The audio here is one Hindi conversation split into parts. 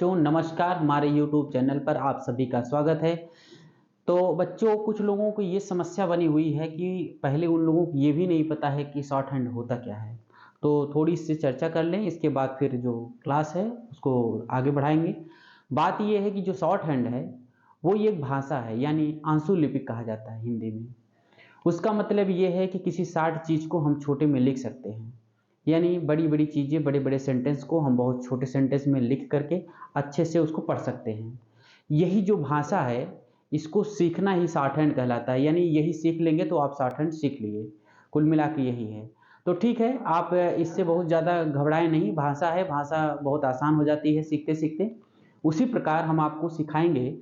बच्चों नमस्कार, हमारे YouTube चैनल पर आप सभी का स्वागत है। तो बच्चों कुछ लोगों को ये समस्या बनी हुई है कि पहले उन लोगों को ये भी नहीं पता है कि शॉर्ट हैंड होता क्या है। तो थोड़ी इससे चर्चा कर लें, इसके बाद फिर जो क्लास है उसको आगे बढ़ाएंगे। बात ये है कि जो शॉर्ट हैंड है वो ये एक भाषा है, यानी आंसू लिपि कहा जाता है हिंदी में। उसका मतलब ये है कि किसी शार्ट चीज़ को हम छोटे में लिख सकते हैं, यानी बड़ी बड़ी चीज़ें, बड़े बड़े सेंटेंस को हम बहुत छोटे सेंटेंस में लिख करके अच्छे से उसको पढ़ सकते हैं। यही जो भाषा है इसको सीखना ही शॉर्ट हैंड कहलाता है, यानी यही सीख लेंगे तो आप शॉर्ट हैंड सीख लिए। कुल मिला के यही है। तो ठीक है, आप इससे बहुत ज़्यादा घबराएं नहीं। भाषा है, भाषा बहुत आसान हो जाती है सीखते सीखते। उसी प्रकार हम आपको सिखाएंगे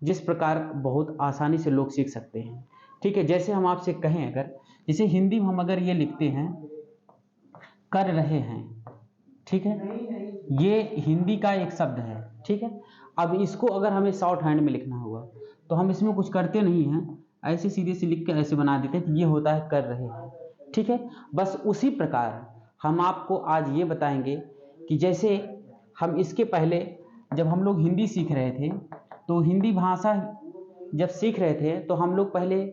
जिस प्रकार बहुत आसानी से लोग सीख सकते हैं। ठीक है, जैसे हम आपसे कहें, अगर जैसे हिंदी में हम अगर ये लिखते हैं कर रहे हैं, ठीक है, ये हिंदी का एक शब्द है। ठीक है, अब इसको अगर हमें शॉर्ट हैंड में लिखना होगा तो हम इसमें कुछ करते नहीं हैं, ऐसे सीधे से लिख के ऐसे बना देते हैं कि ये होता है कर रहे हैं। ठीक है, बस उसी प्रकार हम आपको आज ये बताएंगे कि जैसे हम इसके पहले जब हम लोग हिंदी सीख रहे थे, तो हिंदी भाषा जब सीख रहे थे तो हम लोग पहले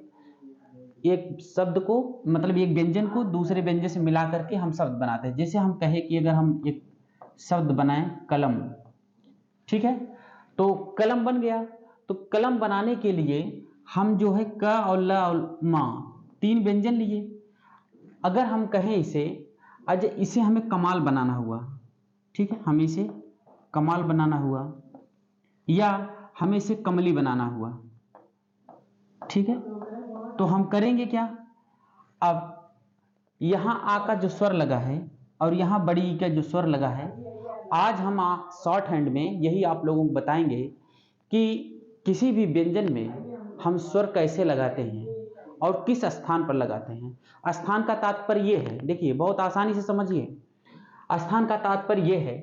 एक शब्द को, मतलब एक व्यंजन को दूसरे व्यंजन से मिला करके हम शब्द बनाते हैं। जैसे हम कहें कि अगर हम एक शब्द बनाएं कलम, ठीक है, तो कलम बन गया। तो कलम बनाने के लिए हम जो है क और ल और मा तीन व्यंजन लिए। अगर हम कहें इसे, आज इसे हमें कमाल बनाना हुआ, ठीक है, हमें इसे कमाल बनाना हुआ, या हमें इसे कमली बनाना हुआ, ठीक है, तो हम करेंगे क्या? अब यहां आ का जो स्वर लगा है और यहां बड़ी ई का जो स्वर लगा है, आज हम शॉर्ट हैंड में यही आप लोगों को बताएंगे कि किसी भी व्यंजन में हम स्वर कैसे लगाते हैं और किस स्थान पर लगाते हैं। स्थान का तात्पर्य ये है, देखिए बहुत आसानी से समझिए। स्थान का तात्पर्य ये है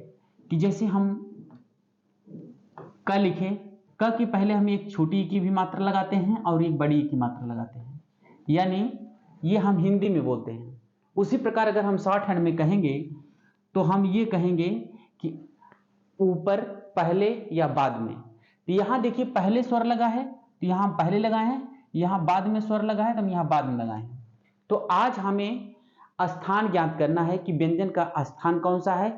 कि जैसे हम क लिखें, क के पहले हम एक छोटी ई की भी मात्रा लगाते हैं और एक बड़ी ई की मात्रा लगाते हैं, यानी ये हम हिंदी में बोलते हैं। उसी प्रकार अगर हम शॉर्ट हैंड में कहेंगे तो हम ये कहेंगे कि ऊपर, पहले या बाद में। तो यहां देखिए पहले स्वर लगा है तो यहां हम पहले लगाए हैं, यहां बाद में स्वर लगा है तो हम यहां बाद में लगाए हैं। तो आज हमें स्थान ज्ञात करना है कि व्यंजन का स्थान कौन सा है,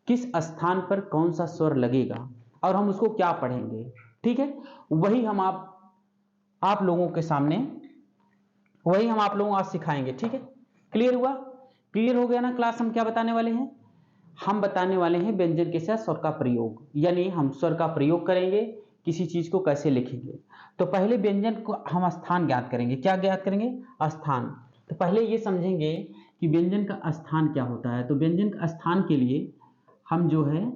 किस स्थान पर कौन सा स्वर लगेगा और हम उसको क्या पढ़ेंगे। ठीक है, वही हम आप लोगों के सामने, वही हम आप लोगों को आज सिखाएंगे। ठीक है, क्लियर हुआ? क्लियर हो गया ना? क्लास हम क्या बताने वाले हैं? हम बताने वाले हैं व्यंजन के साथ स्वर का प्रयोग, यानी हम स्वर का प्रयोग करेंगे, किसी चीज को कैसे लिखेंगे। तो पहले व्यंजन को हम स्थान ज्ञात करेंगे। क्या ज्ञात करेंगे? स्थान। तो पहले ये समझेंगे कि व्यंजन का स्थान क्या होता है। तो व्यंजन का स्थान के लिए हम जो है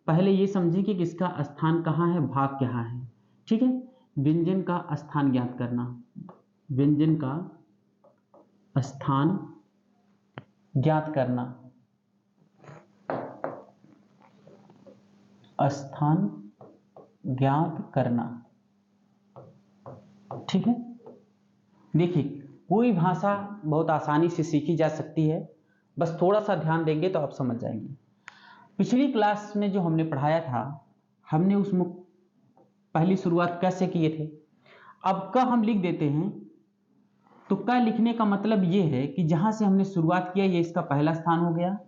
पहले ये समझें कि इसका स्थान कहाँ है, भाग कहाँ है। ठीक है, व्यंजन का स्थान ज्ञात करना, व्यंजन का स्थान ज्ञात करना, स्थान ज्ञात करना। ठीक है, देखिए कोई भाषा बहुत आसानी से सीखी जा सकती है, बस थोड़ा सा ध्यान देंगे तो आप समझ जाएंगे। पिछली क्लास में जो हमने पढ़ाया था, हमने उसमें पहली शुरुआत कैसे किए थे। अब क हम लिख देते हैं, तो क लिखने का मतलब ये है कि जहां से हमने शुरुआत किया ये इसका पहला स्थान हो गया,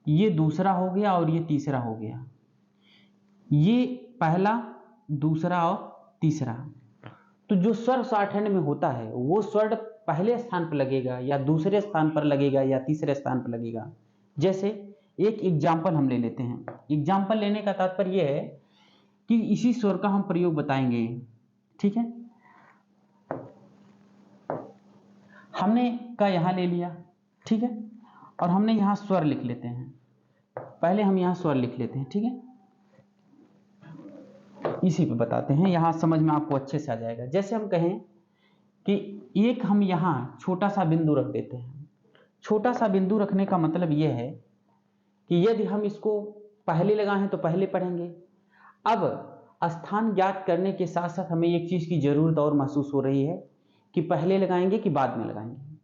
ये दूसरा हो गया और ये तीसरा हो गया। ये पहला, दूसरा और तीसरा। तो जो स्वर शॉर्ट हैंड में होता है वो स्वर पहले स्थान पर लगेगा या दूसरे स्थान पर लगेगा या तीसरे स्थान पर लगेगा। जैसे एक एग्जाम्पल हम ले लेते हैं। एग्जाम्पल लेने का तात्पर्य यह है कि इसी स्वर का हम प्रयोग बताएंगे। ठीक है, हमने का यहां ले लिया, ठीक है, और हमने यहां स्वर लिख लेते हैं। पहले हम यहां स्वर लिख लेते हैं, ठीक है, इसी पे बताते हैं, यहां समझ में आपको अच्छे से आ जाएगा। जैसे हम कहें कि एक हम यहां छोटा सा बिंदु रख देते हैं। छोटा सा बिंदु रखने का मतलब यह है कि यदि हम इसको पहले लगाए हैं तो पहले पढ़ेंगे। अब स्थान ज्ञात करने के साथ साथ हमें एक चीज की जरूरत और महसूस हो रही है कि पहले लगाएंगे कि बाद में लगाएंगे,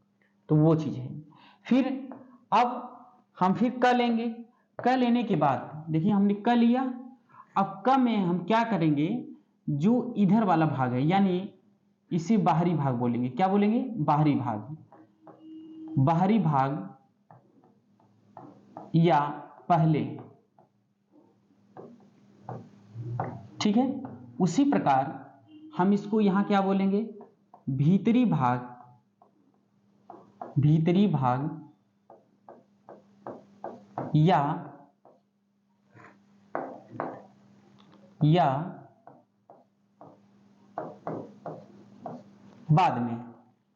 तो वो चीज है। फिर अब हम फिर क लेंगे। क लेने के बाद देखिए हमने क लिया, अब क में हम क्या करेंगे, जो इधर वाला भाग है यानी इसे बाहरी भाग बोलेंगे। क्या बोलेंगे? बाहरी भाग। बाहरी भाग या पहले, ठीक है। उसी प्रकार हम इसको यहां क्या बोलेंगे? भीतरी भाग। भीतरी भाग या बाद में,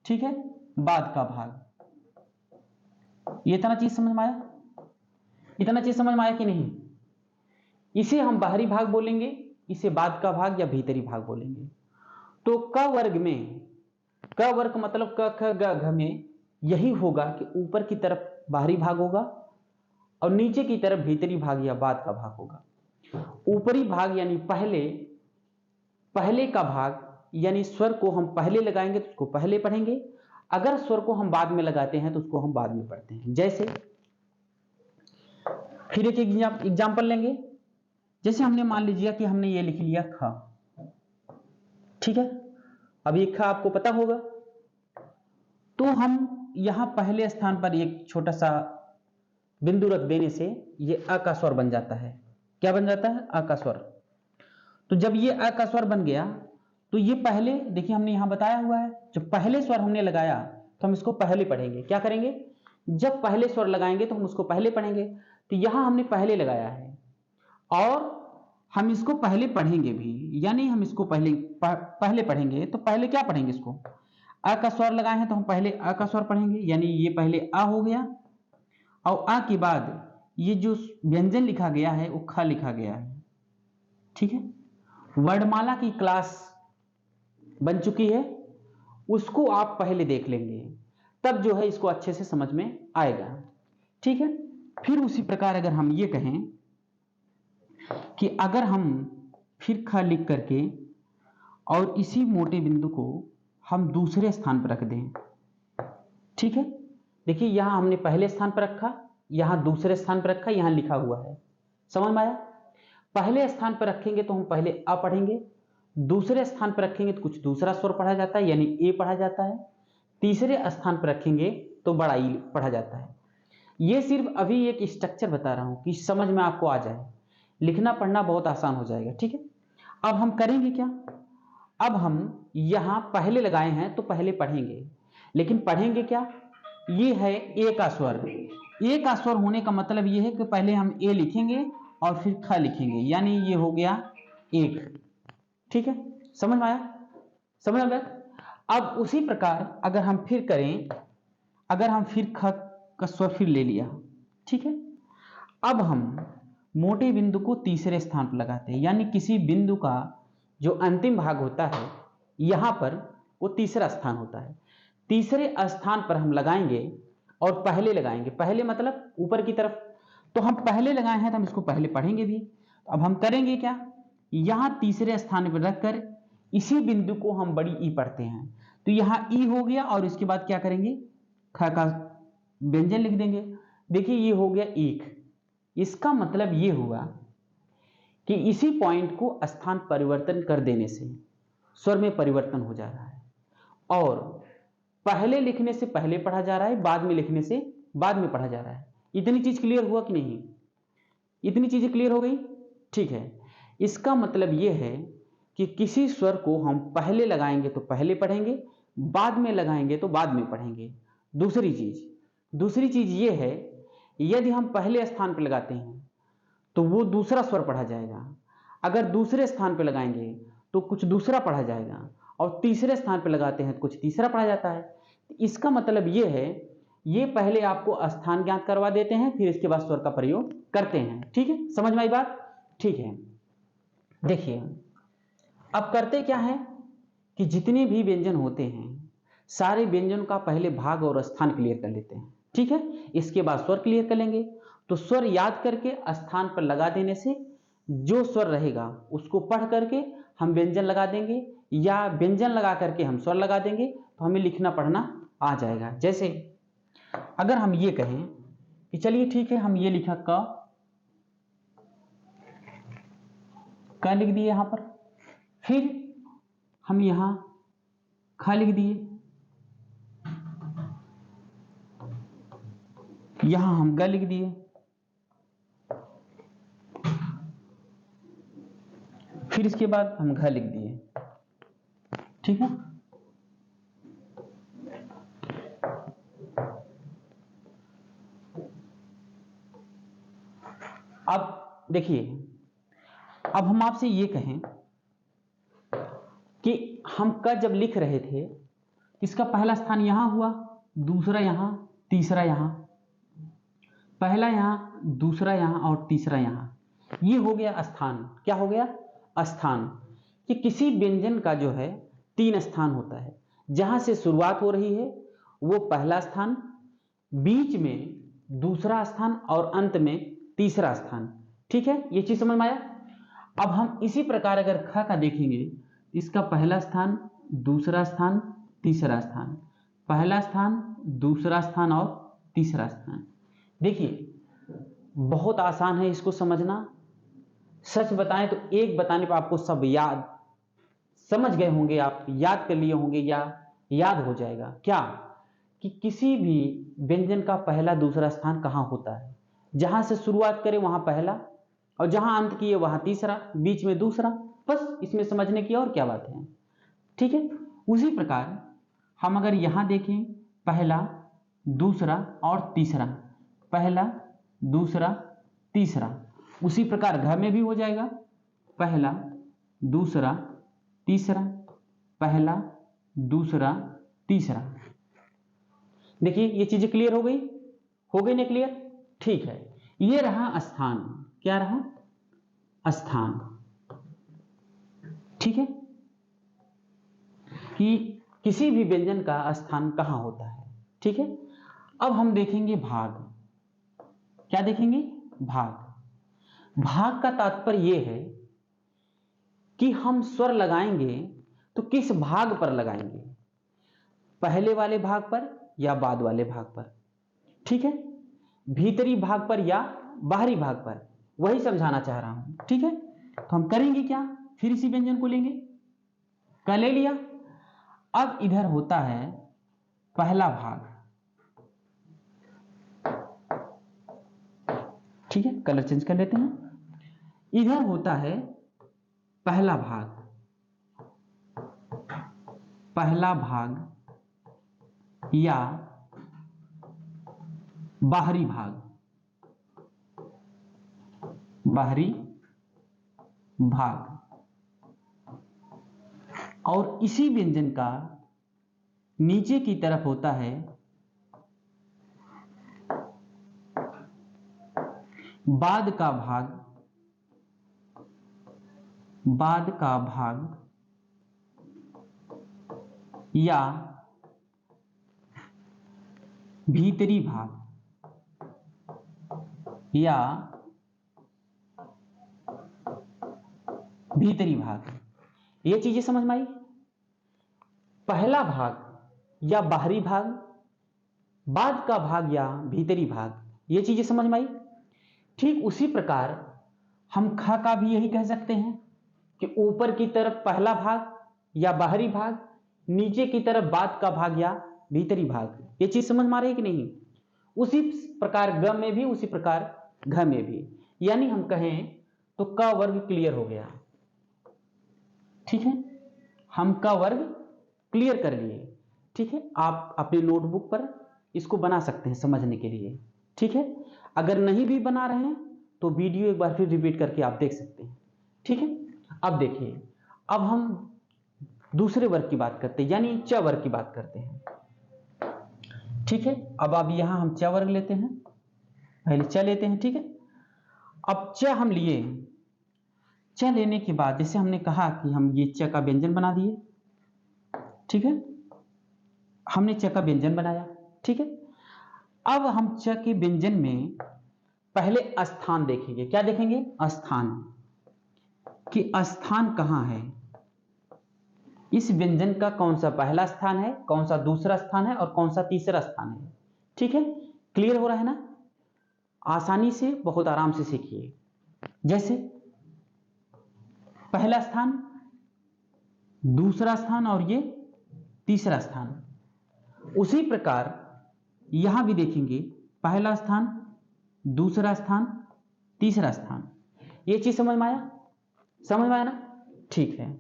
ठीक है, बाद का भाग। ये इतना चीज समझ में आया? इतना चीज समझ में आया कि नहीं? इसे हम बाहरी भाग बोलेंगे, इसे बाद का भाग या भीतरी भाग बोलेंगे। तो क वर्ग में, क वर्ग मतलब क ख ग घ में यही होगा कि ऊपर की तरफ बाहरी भाग होगा और नीचे की तरफ भीतरी भाग या बाद का भाग होगा। ऊपरी भाग यानी पहले का भाग यानी स्वर को हम पहले लगाएंगे तो उसको पहले पढ़ेंगे, अगर स्वर को हम बाद में लगाते हैं तो उसको हम बाद में पढ़ते हैं। जैसे फिर एक एग्जाम्पल लेंगे। जैसे हमने मान लीजिए कि हमने ये लिख लिया ख, ठीक है। अब ये ख आपको पता होगा, तो हम यहां पहले स्थान पर एक छोटा सा बिंदु रख देने से ये अ का स्वर बन जाता है। क्या बन जाता है? अ का स्वर। तो जब ये अ का स्वर बन गया तो ये पहले, देखिए हमने यहां बताया हुआ है, जब पहले स्वर हमने लगाया तो हम इसको पहले पढ़ेंगे। क्या करेंगे? जब पहले स्वर लगाएंगे तो हम उसको पहले पढ़ेंगे। तो यहां हमने पहले लगाया है और हम इसको पहले पढ़ेंगे भी, यानी हम इसको पहले पढ़ेंगे। तो पहले क्या पढ़ेंगे? इसको अ का स्वर लगाए हैं तो हम पहले अ का स्वर पढ़ेंगे, यानी ये पहले अ हो गया और अ के बाद ये जो व्यंजन लिखा गया है वो ख लिखा गया है, ठीक है। वर्णमाला की क्लास बन चुकी है, उसको आप पहले देख लेंगे, तब जो है इसको अच्छे से समझ में आएगा, ठीक है। फिर उसी प्रकार अगर हम ये कहें कि अगर हम फिर ख लिख करके और इसी मोटे बिंदु को हम दूसरे स्थान पर रख दें, ठीक है। देखिए यहां हमने पहले स्थान पर रखा, यहां दूसरे स्थान पर रखा, यहां लिखा हुआ है, समझ में आया? पहले स्थान पर रखेंगे तो हम पहले अ पढ़ेंगे, दूसरे स्थान पर रखेंगे तो कुछ दूसरा स्वर पढ़ा जाता है यानी ए पढ़ा जाता है, तीसरे स्थान पर रखेंगे तो बड़ा ई पढ़ा जाता है। ये सिर्फ अभी एक स्ट्रक्चर बता रहा हूं कि समझ में आपको आ जाए, लिखना पढ़ना बहुत आसान हो जाएगा, ठीक है। अब हम करेंगे क्या? अब हम यहां पहले लगाए हैं तो पहले पढ़ेंगे, लेकिन पढ़ेंगे क्या? ये है ए का स्वर। ए का स्वर होने का मतलब ये है कि पहले हम ए लिखेंगे और फिर ख लिखेंगे, यानी ये हो गया एक, ठीक है। समझ में आया? समझ में आया? अब उसी प्रकार अगर हम फिर करें, अगर हम फिर ख का स्वर फिर ले लिया, ठीक है। अब हम मोटे बिंदु को तीसरे स्थान पर लगाते हैं, यानी किसी बिंदु का जो अंतिम भाग होता है यहां पर वो तीसरा स्थान होता है। तीसरे स्थान पर हम लगाएंगे और पहले लगाएंगे, पहले मतलब ऊपर की तरफ। तो हम पहले लगाए हैं तो हम इसको पहले पढ़ेंगे भी। अब हम करेंगे क्या? यहां तीसरे स्थान पर रखकर इसी बिंदु को हम बड़ी ई पढ़ते हैं, तो यहां ई हो गया और इसके बाद क्या करेंगे? ख का व्यंजन लिख देंगे। देखिए ये हो गया एक। इसका मतलब ये हुआ कि इसी पॉइंट को स्थान परिवर्तन कर देने से स्वर में परिवर्तन हो जा रहा है, और पहले लिखने से पहले पढ़ा जा रहा है, बाद में लिखने से बाद में पढ़ा जा रहा है। इतनी चीज क्लियर हुआ कि नहीं? इतनी चीजें क्लियर हो गई? ठीक है। इसका मतलब यह है कि किसी स्वर को हम पहले लगाएंगे तो पहले पढ़ेंगे, बाद में लगाएंगे तो बाद में पढ़ेंगे। दूसरी चीज यह है, यदि हम पहले स्थान पर लगाते हैं तो वो दूसरा स्वर पढ़ा जाएगा, अगर दूसरे स्थान पर लगाएंगे तो कुछ दूसरा पढ़ा जाएगा, और तीसरे स्थान पर लगाते हैं तो कुछ तीसरा पढ़ा जाता है। इसका मतलब यह है, ये पहले आपको स्थान ज्ञात करवा देते हैं, फिर इसके बाद स्वर का प्रयोग करते हैं। ठीक है, समझ में आई बात? ठीक है, देखिए अब करते क्या है कि जितने भी व्यंजन होते हैं सारे व्यंजन का पहले भाग और स्थान क्लियर कर लेते हैं। ठीक है, इसके बाद स्वर क्लियर कर लेंगे। तो स्वर याद करके स्थान पर लगा देने से जो स्वर रहेगा उसको पढ़ करके हम व्यंजन लगा देंगे, या व्यंजन लगा करके हम स्वर लगा देंगे, तो हमें लिखना पढ़ना आ जाएगा। जैसे अगर हम ये कहें कि चलिए ठीक है, हम ये लिखा क, क लिख दिए यहां पर, फिर हम यहां ख लिख दिए, यहां हम ग लिख दिए, फिर इसके बाद हम घ लिख दिए। ठीक है, अब देखिए, अब हम आपसे ये कहें कि हम क जब लिख रहे थे, इसका पहला स्थान यहां हुआ, दूसरा यहां, तीसरा यहां, पहला यहां, दूसरा यहां और तीसरा यहां। ये हो गया स्थान। क्या हो गया? स्थान। कि किसी व्यंजन का जो है 3 स्थान होता है। जहां से शुरुआत हो रही है वो पहला स्थान, बीच में दूसरा स्थान और अंत में तीसरा स्थान। ठीक है, ये चीज समझ में आया। अब हम इसी प्रकार अगर ख का देखेंगे, इसका पहला स्थान, दूसरा स्थान, तीसरा स्थान, पहला स्थान, दूसरा स्थान और तीसरा स्थान। देखिए बहुत आसान है इसको समझना। सच बताएं तो एक बताने पर आपको सब याद समझ गए होंगे, आप याद कर लिए होंगे या याद हो जाएगा। क्या? कि किसी भी व्यंजन का पहला दूसरा स्थान कहां होता है? जहां से शुरुआत करें वहां पहला, और जहां अंत किए वहां तीसरा, बीच में दूसरा। बस इसमें समझने की और क्या बात है। ठीक है, उसी प्रकार हम अगर यहां देखें, पहला, दूसरा और तीसरा, पहला, दूसरा, तीसरा, उसी प्रकार घ में भी हो जाएगा, पहला, दूसरा, तीसरा, पहला, दूसरा, तीसरा। देखिए ये चीजें क्लियर हो गई ना क्लियर? ठीक है, ये रहा स्थान। क्या रहा? स्थान। ठीक है, कि किसी भी व्यंजन का स्थान कहां होता है। ठीक है, अब हम देखेंगे भाग। क्या देखेंगे? भाग। भाग का तात्पर्य यह है कि हम स्वर लगाएंगे तो किस भाग पर लगाएंगे, पहले वाले भाग पर या बाद वाले भाग पर। ठीक है, भीतरी भाग पर या बाहरी भाग पर, वही समझाना चाह रहा हूं। ठीक है, तो हम करेंगे क्या? फिर इसी व्यंजन को लेंगे, क ले लिया। अब इधर होता है पहला भाग। ठीक है, कलर चेंज कर लेते हैं। इधर होता है पहला भाग, पहला भाग या बाहरी भाग, बाहरी भाग। और इसी व्यंजन का नीचे की तरफ होता है बाद का भाग, बाद का भाग या भीतरी भाग, या भीतरी भाग। ये चीजें समझ में आई? पहला भाग या बाहरी भाग, बाद का भाग या भीतरी भाग, ये चीजें समझ में आई। ठीक उसी प्रकार हम ख का भी यही कह सकते हैं कि ऊपर की तरफ पहला भाग या बाहरी भाग, नीचे की तरफ बाद का भाग या भीतरी भाग। ये चीज समझ में आ रही है कि नहीं? उसी प्रकार ग में भी, उसी प्रकार घ में भी। यानी हम कहें तो क वर्ग क्लियर हो गया। ठीक है, हम क वर्ग क्लियर कर लिए। ठीक है, आप अपने नोटबुक पर इसको बना सकते हैं समझने के लिए। ठीक है, अगर नहीं भी बना रहे हैं तो वीडियो एक बार फिर रिपीट करके आप देख सकते हैं। ठीक है, अब देखिए, अब हम दूसरे वर्ग की बात करते हैं, यानी च वर्ग की बात करते हैं। ठीक है, अब यहां हम च वर्ग लेते हैं, पहले च लेते हैं। ठीक है, अब च हम लिए, च लेने के बाद जैसे हमने कहा कि हम ये च का व्यंजन बना दिए। ठीक है, हमने च का व्यंजन बनाया। ठीक है, अब हम च के व्यंजन में पहले स्थान देखेंगे। क्या देखेंगे? स्थान, कि स्थान कहां है, इस व्यंजन का कौन सा पहला स्थान है, कौन सा दूसरा स्थान है और कौन सा तीसरा स्थान है। ठीक है, क्लियर हो रहा है ना? आसानी से, बहुत आराम से सीखिए। जैसे पहला स्थान, दूसरा स्थान और ये तीसरा स्थान। उसी प्रकार यहां भी देखेंगे, पहला स्थान, दूसरा स्थान, तीसरा स्थान। ये चीज समझ में आया? समझ में आया ना? ठीक है।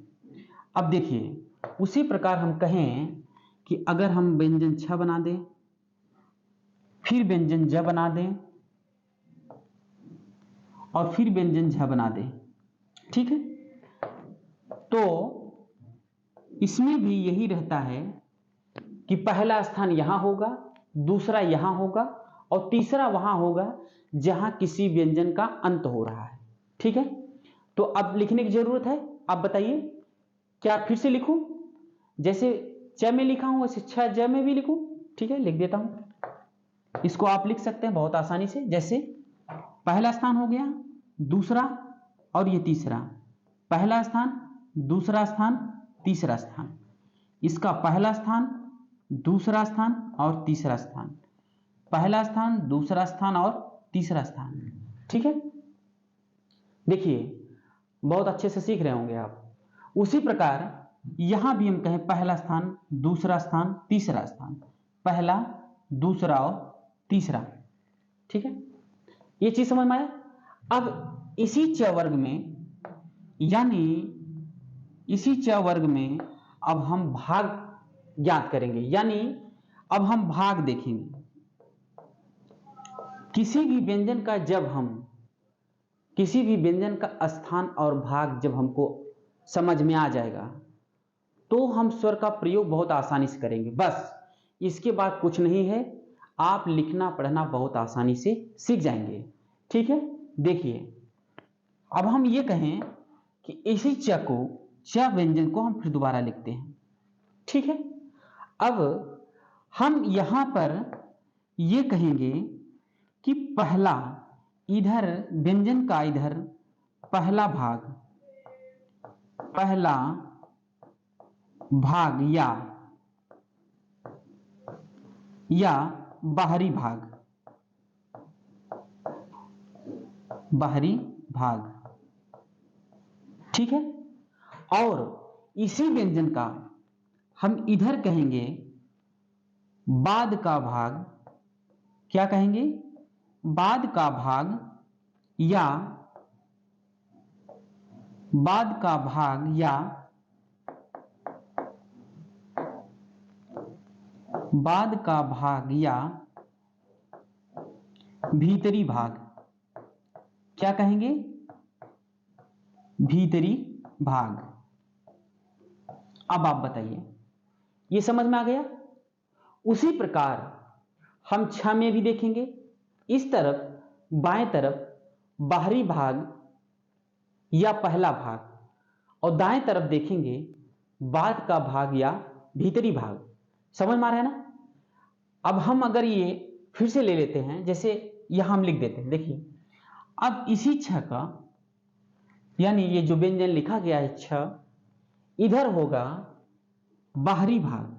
अब देखिए, उसी प्रकार हम कहें कि अगर हम व्यंजन छ बना दें, फिर व्यंजन ज बना दें और फिर व्यंजन झ बना दें, ठीक है, तो इसमें भी यही रहता है कि पहला स्थान यहां होगा, दूसरा यहां होगा और तीसरा वहां होगा जहां किसी व्यंजन का अंत हो रहा है, ठीक है। तो अब लिखने की जरूरत है। आप बताइए, क्या फिर से लिखूं? जैसे च में लिखा हूं वैसे छ ज में भी लिखूं? ठीक है, लिख देता हूं। इसको आप लिख सकते हैं बहुत आसानी से। जैसे पहला स्थान हो गया, दूसरा और ये तीसरा, पहला स्थान, दूसरा स्थान, तीसरा स्थान। इसका पहला स्थान, दूसरा स्थान और तीसरा स्थान, पहला स्थान, दूसरा स्थान और तीसरा स्थान, ठीक है। देखिए, बहुत अच्छे से सीख रहे होंगे आप। उसी प्रकार यहां भी हम कहें पहला स्थान, दूसरा स्थान, तीसरा स्थान, पहला, दूसरा और तीसरा, ठीक है। ये चीज समझ में आया? अब इसी च वर्ग में, यानी इसी च वर्ग में अब हम भाग ज्ञात करेंगे, यानी अब हम भाग देखेंगे। किसी भी व्यंजन का जब हम किसी भी व्यंजन का स्थान और भाग जब हमको समझ में आ जाएगा तो हम स्वर का प्रयोग बहुत आसानी से करेंगे। बस इसके बाद कुछ नहीं है, आप लिखना पढ़ना बहुत आसानी से सीख जाएंगे, ठीक है। देखिए, अब हम ये कहें कि इसी च व्यंजन को हम फिर दोबारा लिखते हैं, ठीक है। अब हम यहां पर ये कहेंगे कि पहला, इधर व्यंजन का इधर पहला भाग या बाहरी भाग, ठीक है। और इसी व्यंजन का हम इधर कहेंगे बाद का भाग, क्या कहेंगे? बाद का भाग या भीतरी भाग, क्या कहेंगे? भीतरी भाग। अब आप बताइए, ये समझ में आ गया? उसी प्रकार हम छ में भी देखेंगे, इस तरफ बाएं तरफ बाहरी भाग या पहला भाग, और दाएं तरफ देखेंगे बाद का भाग या भीतरी भाग। समझ में आ रहा है ना? अब हम अगर ये फिर से ले लेते हैं, जैसे यहां हम लिख देते हैं, देखिए, अब इसी छ का, यानी ये जो व्यंजन लिखा गया है छ, इधर होगा बाहरी भाग,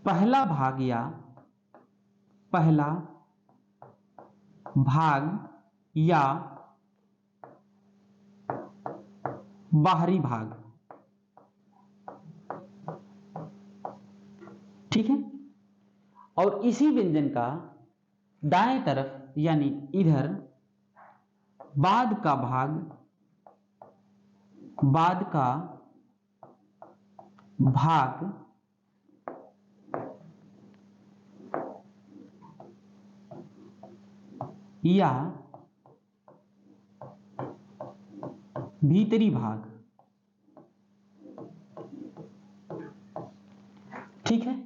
पहला भाग या बाहरी भाग, ठीक है। और इसी व्यंजन का दाएं तरफ, यानी इधर बाद का भाग या भीतरी भाग, ठीक है।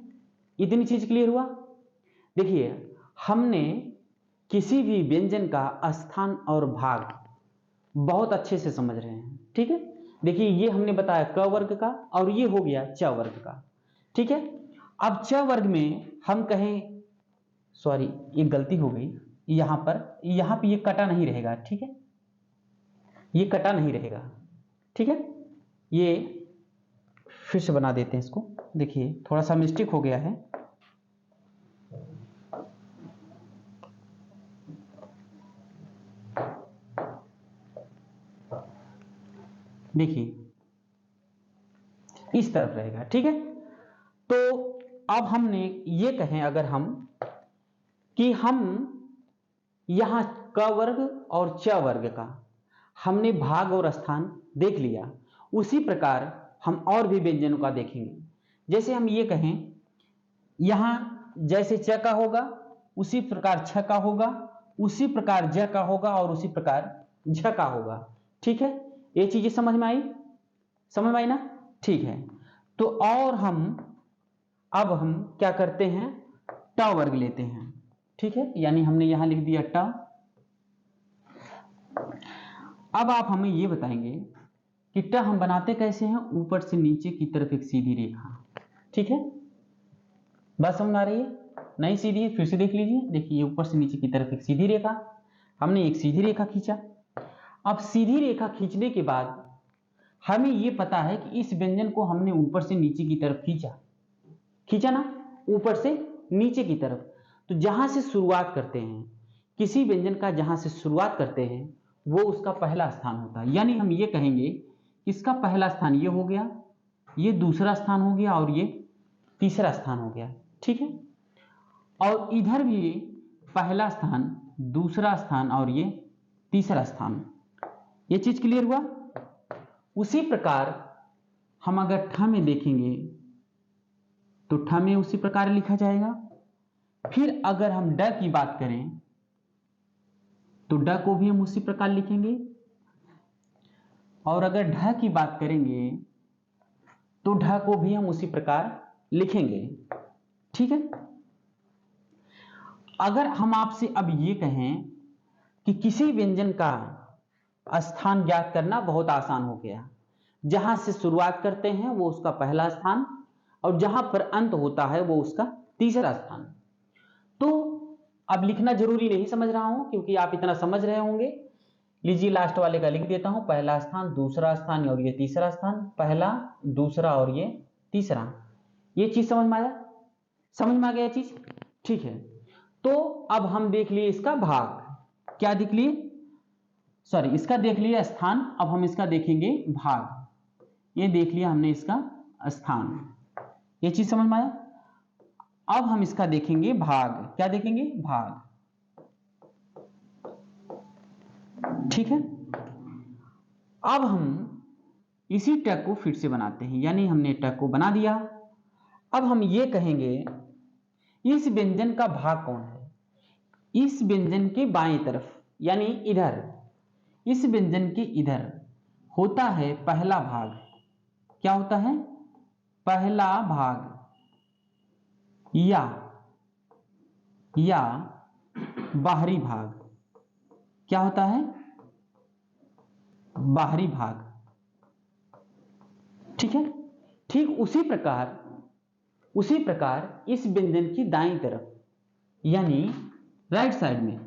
इतनी चीज क्लियर हुआ? देखिए, हमने किसी भी व्यंजन का स्थान और भाग बहुत अच्छे से समझ रहे हैं, ठीक है। देखिए, ये हमने बताया क वर्ग का और ये हो गया च वर्ग का, ठीक है। अब च वर्ग में हम कहें, सॉरी ये गलती हो गई, यहां पे ये कटा नहीं रहेगा, ठीक है, ये कटा नहीं रहेगा, ठीक है। ये फिर से बना देते हैं इसको। देखिए, थोड़ा सा मिस्टेक हो गया है। देखिए इस तरफ रहेगा, ठीक है। तो अब हमने ये कहें अगर हम कि हम यहां क वर्ग और च वर्ग का हमने भाग और स्थान देख लिया, उसी प्रकार हम और भी व्यंजनों का देखेंगे। जैसे हम ये कहें यहां जैसे च का होगा उसी प्रकार छ का होगा, उसी प्रकार ज का होगा और उसी प्रकार झ का होगा, ठीक है। ये चीजें समझ में आई? समझ में आई ना? ठीक है। तो और अब हम क्या करते हैं, ट वर्ग लेते हैं, ठीक है। यानी हमने यहां लिख दिया ट। अब आप हमें ये बताएंगे कि ट हम बनाते कैसे हैं, ऊपर से नीचे की तरफ एक सीधी रेखा, ठीक है। बात समझ आ रही है? नहीं सीधी है, फिर से देख लीजिए। देखिए ऊपर से नीचे की तरफ एक सीधी रेखा, हमने एक सीधी रेखा खींचा। अब सीधी रेखा खींचने के बाद हमें यह पता है कि इस व्यंजन को हमने ऊपर से नीचे की तरफ खींचा ना, ऊपर से नीचे की तरफ। तो जहां से शुरुआत करते हैं किसी व्यंजन का, जहां से शुरुआत करते हैं वो उसका पहला स्थान होता है। यानी हम ये कहेंगे इसका पहला स्थान ये हो गया, ये दूसरा स्थान हो गया और ये तीसरा स्थान हो गया, ठीक है। और इधर भी पहला स्थान, दूसरा स्थान और ये तीसरा स्थान। ये चीज क्लियर हुआ? उसी प्रकार हम अगर ठ में देखेंगे तो ठ में उसी प्रकार लिखा जाएगा। फिर अगर हम ड की बात करें तो ड को भी हम उसी प्रकार लिखेंगे, और अगर ढ की बात करेंगे तो ढ को भी हम उसी प्रकार लिखेंगे, ठीक है। अगर हम आपसे अब ये कहें कि किसी व्यंजन का स्थान ज्ञात करना बहुत आसान हो गया, जहां से शुरुआत करते हैं वो उसका पहला स्थान और जहां पर अंत होता है वो उसका तीसरा स्थान। तो अब लिखना जरूरी नहीं समझ रहा हूं क्योंकि आप इतना समझ रहे होंगे। लीजिए लास्ट वाले का लिख देता हूं, पहला स्थान, दूसरा स्थान और ये तीसरा स्थान, पहला, दूसरा और ये तीसरा। ये चीज समझ में आया? समझ में आ गया चीज? ठीक है। तो अब हम देख लिए इसका भाग, क्या देख लिए, सॉरी इसका देख लिया स्थान, अब हम इसका देखेंगे भाग। ये देख लिया हमने इसका स्थान, ये चीज समझ में आया। अब हम इसका देखेंगे भाग, क्या देखेंगे, भाग, ठीक है। अब हम इसी टैग को फिर से बनाते हैं, यानी हमने टैग को बना दिया। अब हम ये कहेंगे इस व्यंजन का भाग कौन है, इस व्यंजन के बाएं तरफ यानी इधर, इस व्यंजन के इधर होता है पहला भाग। क्या होता है? पहला भाग, या बाहरी भाग। क्या होता है? बाहरी भाग, ठीक है। ठीक उसी प्रकार इस व्यंजन की दाईं तरफ यानी राइट साइड में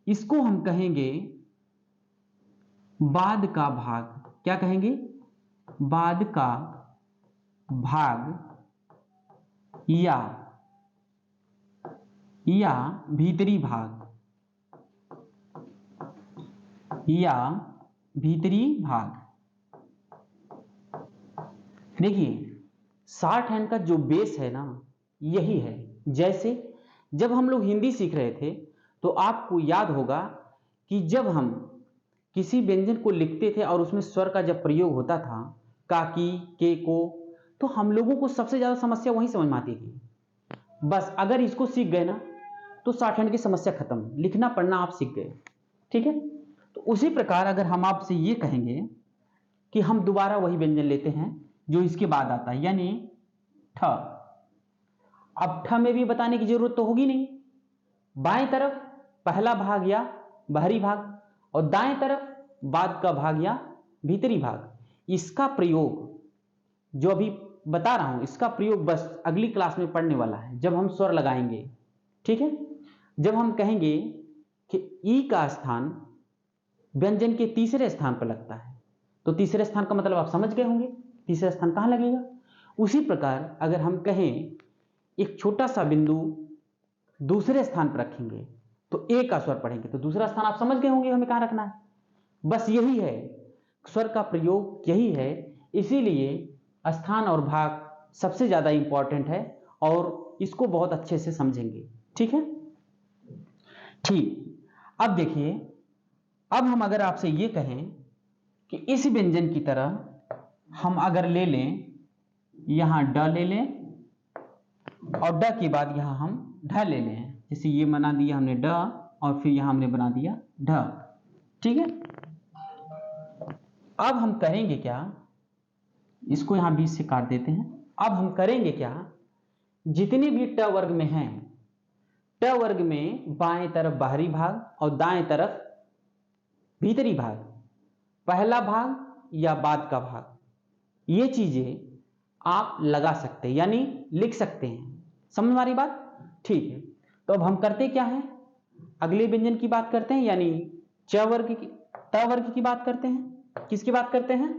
इसको हम कहेंगे बाद का भाग। क्या कहेंगे? बाद का भाग या भीतरी भाग, या भीतरी भाग। देखिए शॉर्ट हैंड का जो बेस है ना यही है। जैसे जब हम लोग हिंदी सीख रहे थे तो आपको याद होगा कि जब हम किसी व्यंजन को लिखते थे और उसमें स्वर का जब प्रयोग होता था, का, की, के, को, तो हम लोगों को सबसे ज्यादा समस्या वही समझ में आती थी। बस अगर इसको सीख गए ना तो शॉर्ट हैंड की समस्या खत्म, लिखना पढ़ना आप सीख गए, ठीक है। तो उसी प्रकार अगर हम आपसे ये कहेंगे कि हम दोबारा वही व्यंजन लेते हैं जो इसके बाद आता है, यानी ठ। अब ठ में भी बताने की जरूरत तो होगी नहीं, बाएं तरफ पहला भाग या बाहरी भाग और दाएं तरफ बाद का भाग या भीतरी भाग। इसका प्रयोग जो अभी बता रहा हूं, इसका प्रयोग बस अगली क्लास में पढ़ने वाला है जब हम स्वर लगाएंगे, ठीक है। जब हम कहेंगे कि ई का स्थान व्यंजन के तीसरे स्थान पर लगता है, तो तीसरे स्थान का मतलब आप समझ गए होंगे तीसरा स्थान कहां लगेगा। उसी प्रकार अगर हम कहें एक छोटा सा बिंदु दूसरे स्थान पर रखेंगे तो ए का स्वर पढ़ेंगे तो दूसरा स्थान आप समझ गए होंगे हमें कहां रखना है। बस यही है स्वर का प्रयोग यही है, इसीलिए स्थान और भाग सबसे ज़्यादा इम्पॉर्टेंट है और इसको बहुत अच्छे से समझेंगे। ठीक है, ठीक। अब देखिए, अब हम अगर आपसे ये कहें कि इस व्यंजन की तरह हम अगर ले लें, यहां ड ले लें और ड के बाद यहां हम ढ ले लें, जैसे ये बना दिया हमने ड और फिर यहां हमने बना दिया ढ। ठीक है, अब हम करेंगे क्या, इसको यहां बीच से काट देते हैं। अब हम करेंगे क्या, जितने भी ट वर्ग में हैं, ट वर्ग में बाएं तरफ बाहरी भाग और दाएं तरफ भीतरी भाग, पहला भाग या बाद का भाग, ये चीजें आप लगा सकते हैं, यानी लिख सकते हैं। समझ में आ रही बात? ठीक है, तो अब हम करते क्या हैं, अगले व्यंजन की बात करते हैं, यानी च वर्ग की, त वर्ग की बात करते हैं। किसकी बात करते हैं?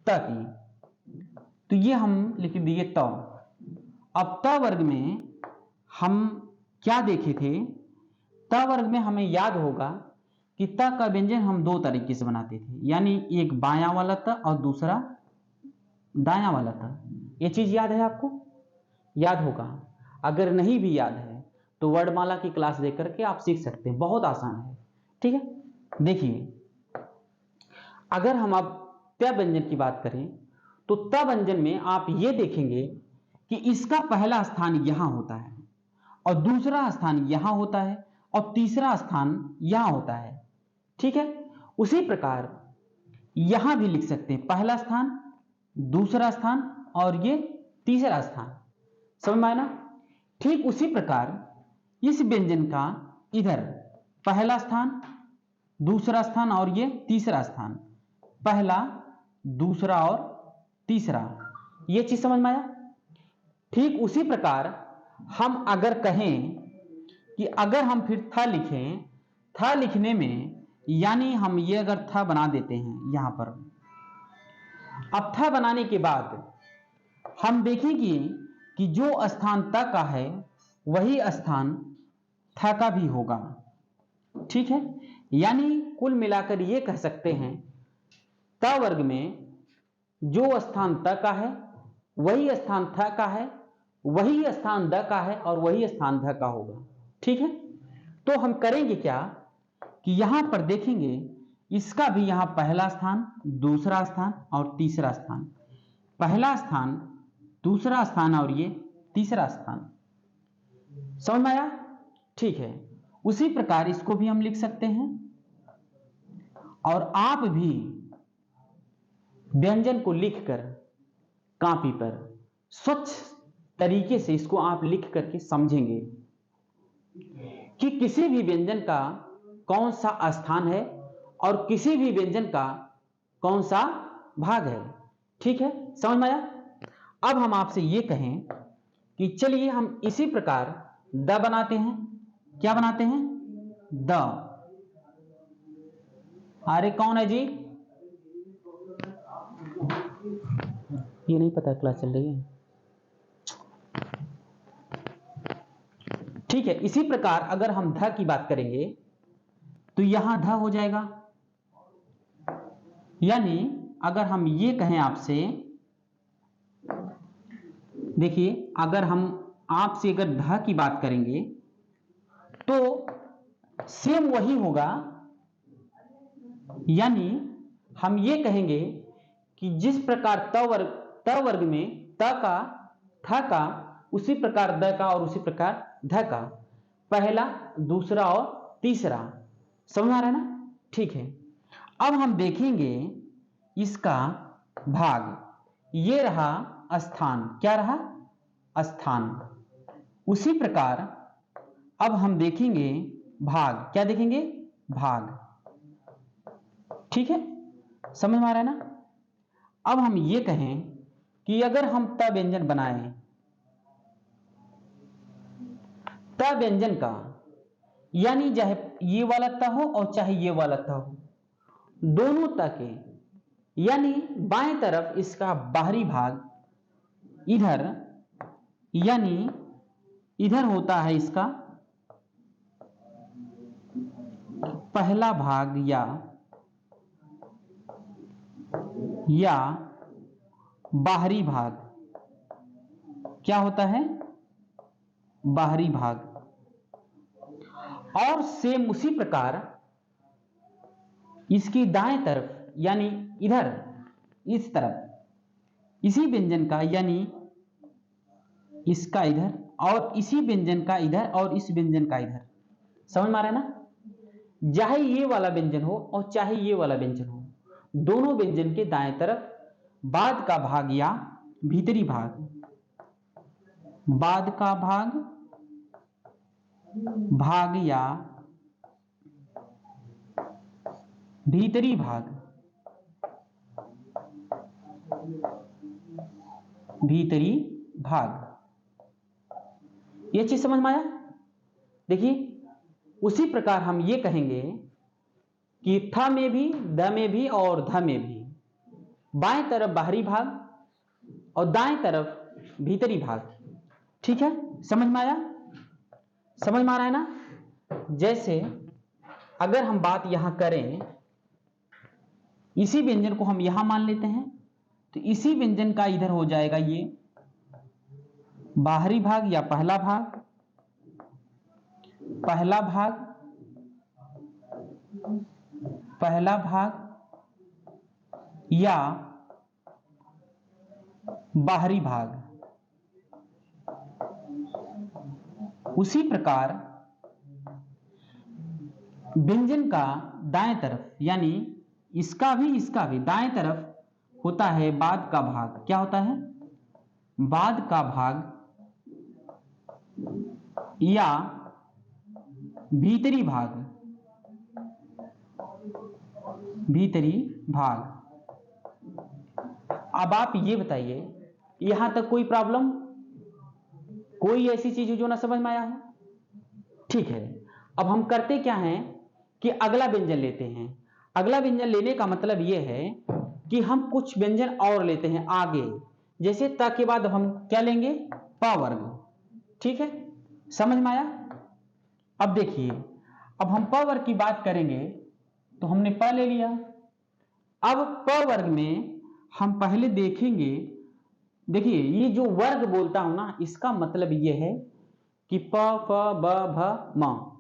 त की। तो ये हम लिख दिए त। अब त वर्ग में हम क्या देखे थे, त वर्ग में हमें याद होगा कि त का व्यंजन हम दो तरीके से बनाते थे, यानी एक बायां वाला त और दूसरा दायां वाला त। ये चीज याद है आपको? याद होगा। अगर नहीं भी याद है तो वर्णमाला की क्लास देख करके आप सीख सकते हैं, बहुत आसान है। ठीक है, देखिए, अगर हम अब त व्यंजन की बात करें तो त व्यंजन में आप ये देखेंगे कि इसका पहला स्थान यहां होता है और दूसरा स्थान यहां होता है और तीसरा स्थान यहां होता है। ठीक है, उसी प्रकार यहां भी लिख सकते हैं, पहला स्थान, दूसरा स्थान और ये तीसरा स्थान। समझ में आया ना? ठीक उसी प्रकार इस व्यंजन का इधर पहला स्थान, दूसरा स्थान और ये तीसरा स्थान, पहला, दूसरा और तीसरा, ये चीज समझ में आया? ठीक उसी प्रकार हम अगर कहें कि अगर हम फिर था लिखें, था लिखने में यानी हम ये अगर था बना देते हैं यहां पर, अब था बनाने के बाद हम देखेंगे कि जो स्थान त का है वही स्थान था का भी होगा। ठीक है, यानी कुल मिलाकर ये कह सकते हैं त वर्ग में जो स्थान त का है वही स्थान था का है, वही स्थान द का है और वही स्थान ध का होगा। ठीक है, तो हम करेंगे क्या कि यहां पर देखेंगे इसका भी यहां पहला स्थान, दूसरा स्थान और तीसरा स्थान, पहला स्थान, दूसरा स्थान और ये तीसरा स्थान। समझ में आया? ठीक है, उसी प्रकार इसको भी हम लिख सकते हैं और आप भी व्यंजन को लिखकर कॉपी पर स्वच्छ तरीके से इसको आप लिख करके समझेंगे कि किसी भी व्यंजन का कौन सा स्थान है और किसी भी व्यंजन का कौन सा भाग है। ठीक है, समझ में आया? अब हम आपसे ये कहें कि चलिए हम इसी प्रकार द बनाते हैं। क्या बनाते हैं? द। अरे कौन है जी? ये नहीं पता, क्लास चल रही है। ठीक है, इसी प्रकार अगर हम ध की बात करेंगे तो यहां ध हो जाएगा, यानी अगर हम ये कहें आपसे, देखिए अगर हम आपसे अगर ध की बात करेंगे तो सेम वही होगा, यानी हम ये कहेंगे कि जिस प्रकार त वर्ग में त का, थ का, उसी प्रकार द का और उसी प्रकार ध का, पहला, दूसरा और तीसरा। समझ आ रहा है ना? ठीक है, अब हम देखेंगे इसका भाग, ये रहा स्थान। क्या रहा? स्थान। उसी प्रकार अब हम देखेंगे भाग। क्या देखेंगे? भाग। ठीक है, समझ में आ रहा है ना? अब हम ये कहें कि अगर हम त व्यंजन बनाएं, त व्यंजन का, यानी चाहे ये वाला त हो और चाहे ये वाला त हो, दोनों त के, यानी बाएं तरफ इसका बाहरी भाग इधर, यानी इधर होता है इसका पहला भाग या या बाहरी भाग। क्या होता है? बाहरी भाग। और सेम उसी प्रकार इसकी दाएं तरफ यानी इधर, इस तरफ इसी व्यंजन का यानी इसका इधर, और इसी व्यंजन का इधर, और इस व्यंजन का इधर। समझ में आ रहा है ना? चाहे ये वाला व्यंजन हो और चाहे ये वाला व्यंजन हो, दोनों व्यंजन के दाएं तरफ बाद का भाग या भीतरी भाग, बाद का भाग या भीतरी भाग, भीतरी भाग। ये चीज समझ में आया? देखिए उसी प्रकार हम ये कहेंगे कि थ में भी, द में भी और ध में भी बाएं तरफ बाहरी भाग और दाएं तरफ भीतरी भाग। ठीक है, समझ में आया? समझ में आ रहा है ना? जैसे अगर हम बात यहां करें, इसी व्यंजन को हम यहां मान लेते हैं, तो इसी व्यंजन का इधर हो जाएगा ये बाहरी भाग या पहला भाग, पहला भाग, पहला भाग या बाहरी भाग। उसी प्रकार व्यंजन का दाएं तरफ यानी इसका भी दाएं तरफ होता है बाद का भाग। क्या होता है? बाद का भाग या भीतरी भाग, भीतरी भाग। अब आप ये बताइए, यहां तक कोई प्रॉब्लम, कोई ऐसी चीज जो ना समझ में आया हो? ठीक है, अब हम करते क्या हैं कि अगला व्यंजन लेते हैं। अगला व्यंजन लेने का मतलब यह है कि हम कुछ व्यंजन और लेते हैं आगे। जैसे त के बाद हम क्या लेंगे? प वर्ग। ठीक है, समझ में आया? अब देखिए, अब हम प वर्ग की बात करेंगे तो हमने प ले लिया। अब प वर्ग में हम पहले देखेंगे, देखिए ये जो वर्ग बोलता हूं ना, इसका मतलब ये है कि प फ ब भ म,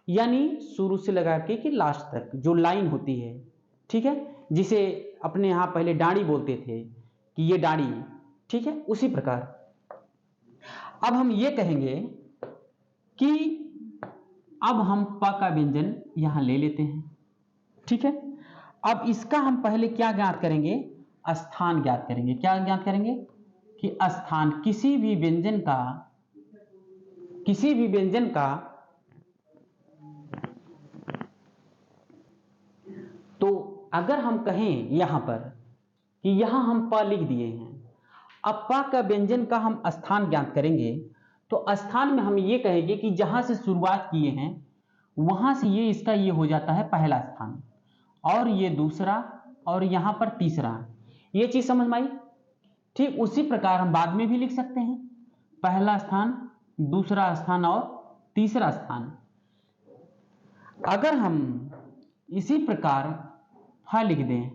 यानी शुरू से लगा के कि लास्ट तक जो लाइन होती है। ठीक है, जिसे अपने यहां पहले डाड़ी बोलते थे कि ये डाड़ी। ठीक है, उसी प्रकार अब हम ये कहेंगे कि अब हम प का व्यंजन यहां ले लेते हैं। ठीक है, अब इसका हम पहले क्या ज्ञात करेंगे? स्थान ज्ञात करेंगे। क्या ज्ञात करेंगे? कि स्थान किसी भी व्यंजन का, किसी भी व्यंजन का, तो अगर हम कहें यहां पर कि यहां हम प लिख दिए हैं, अब प का व्यंजन का हम स्थान ज्ञात करेंगे, तो स्थान में हम ये कहेंगे कि जहां से शुरुआत किए हैं वहां से ये इसका ये हो जाता है पहला स्थान, और ये दूसरा, और यहां पर तीसरा। ये चीज समझ में आई? ठीक उसी प्रकार हम बाद में भी लिख सकते हैं, पहला स्थान, दूसरा स्थान और तीसरा स्थान। अगर हम इसी प्रकार ह लिख दें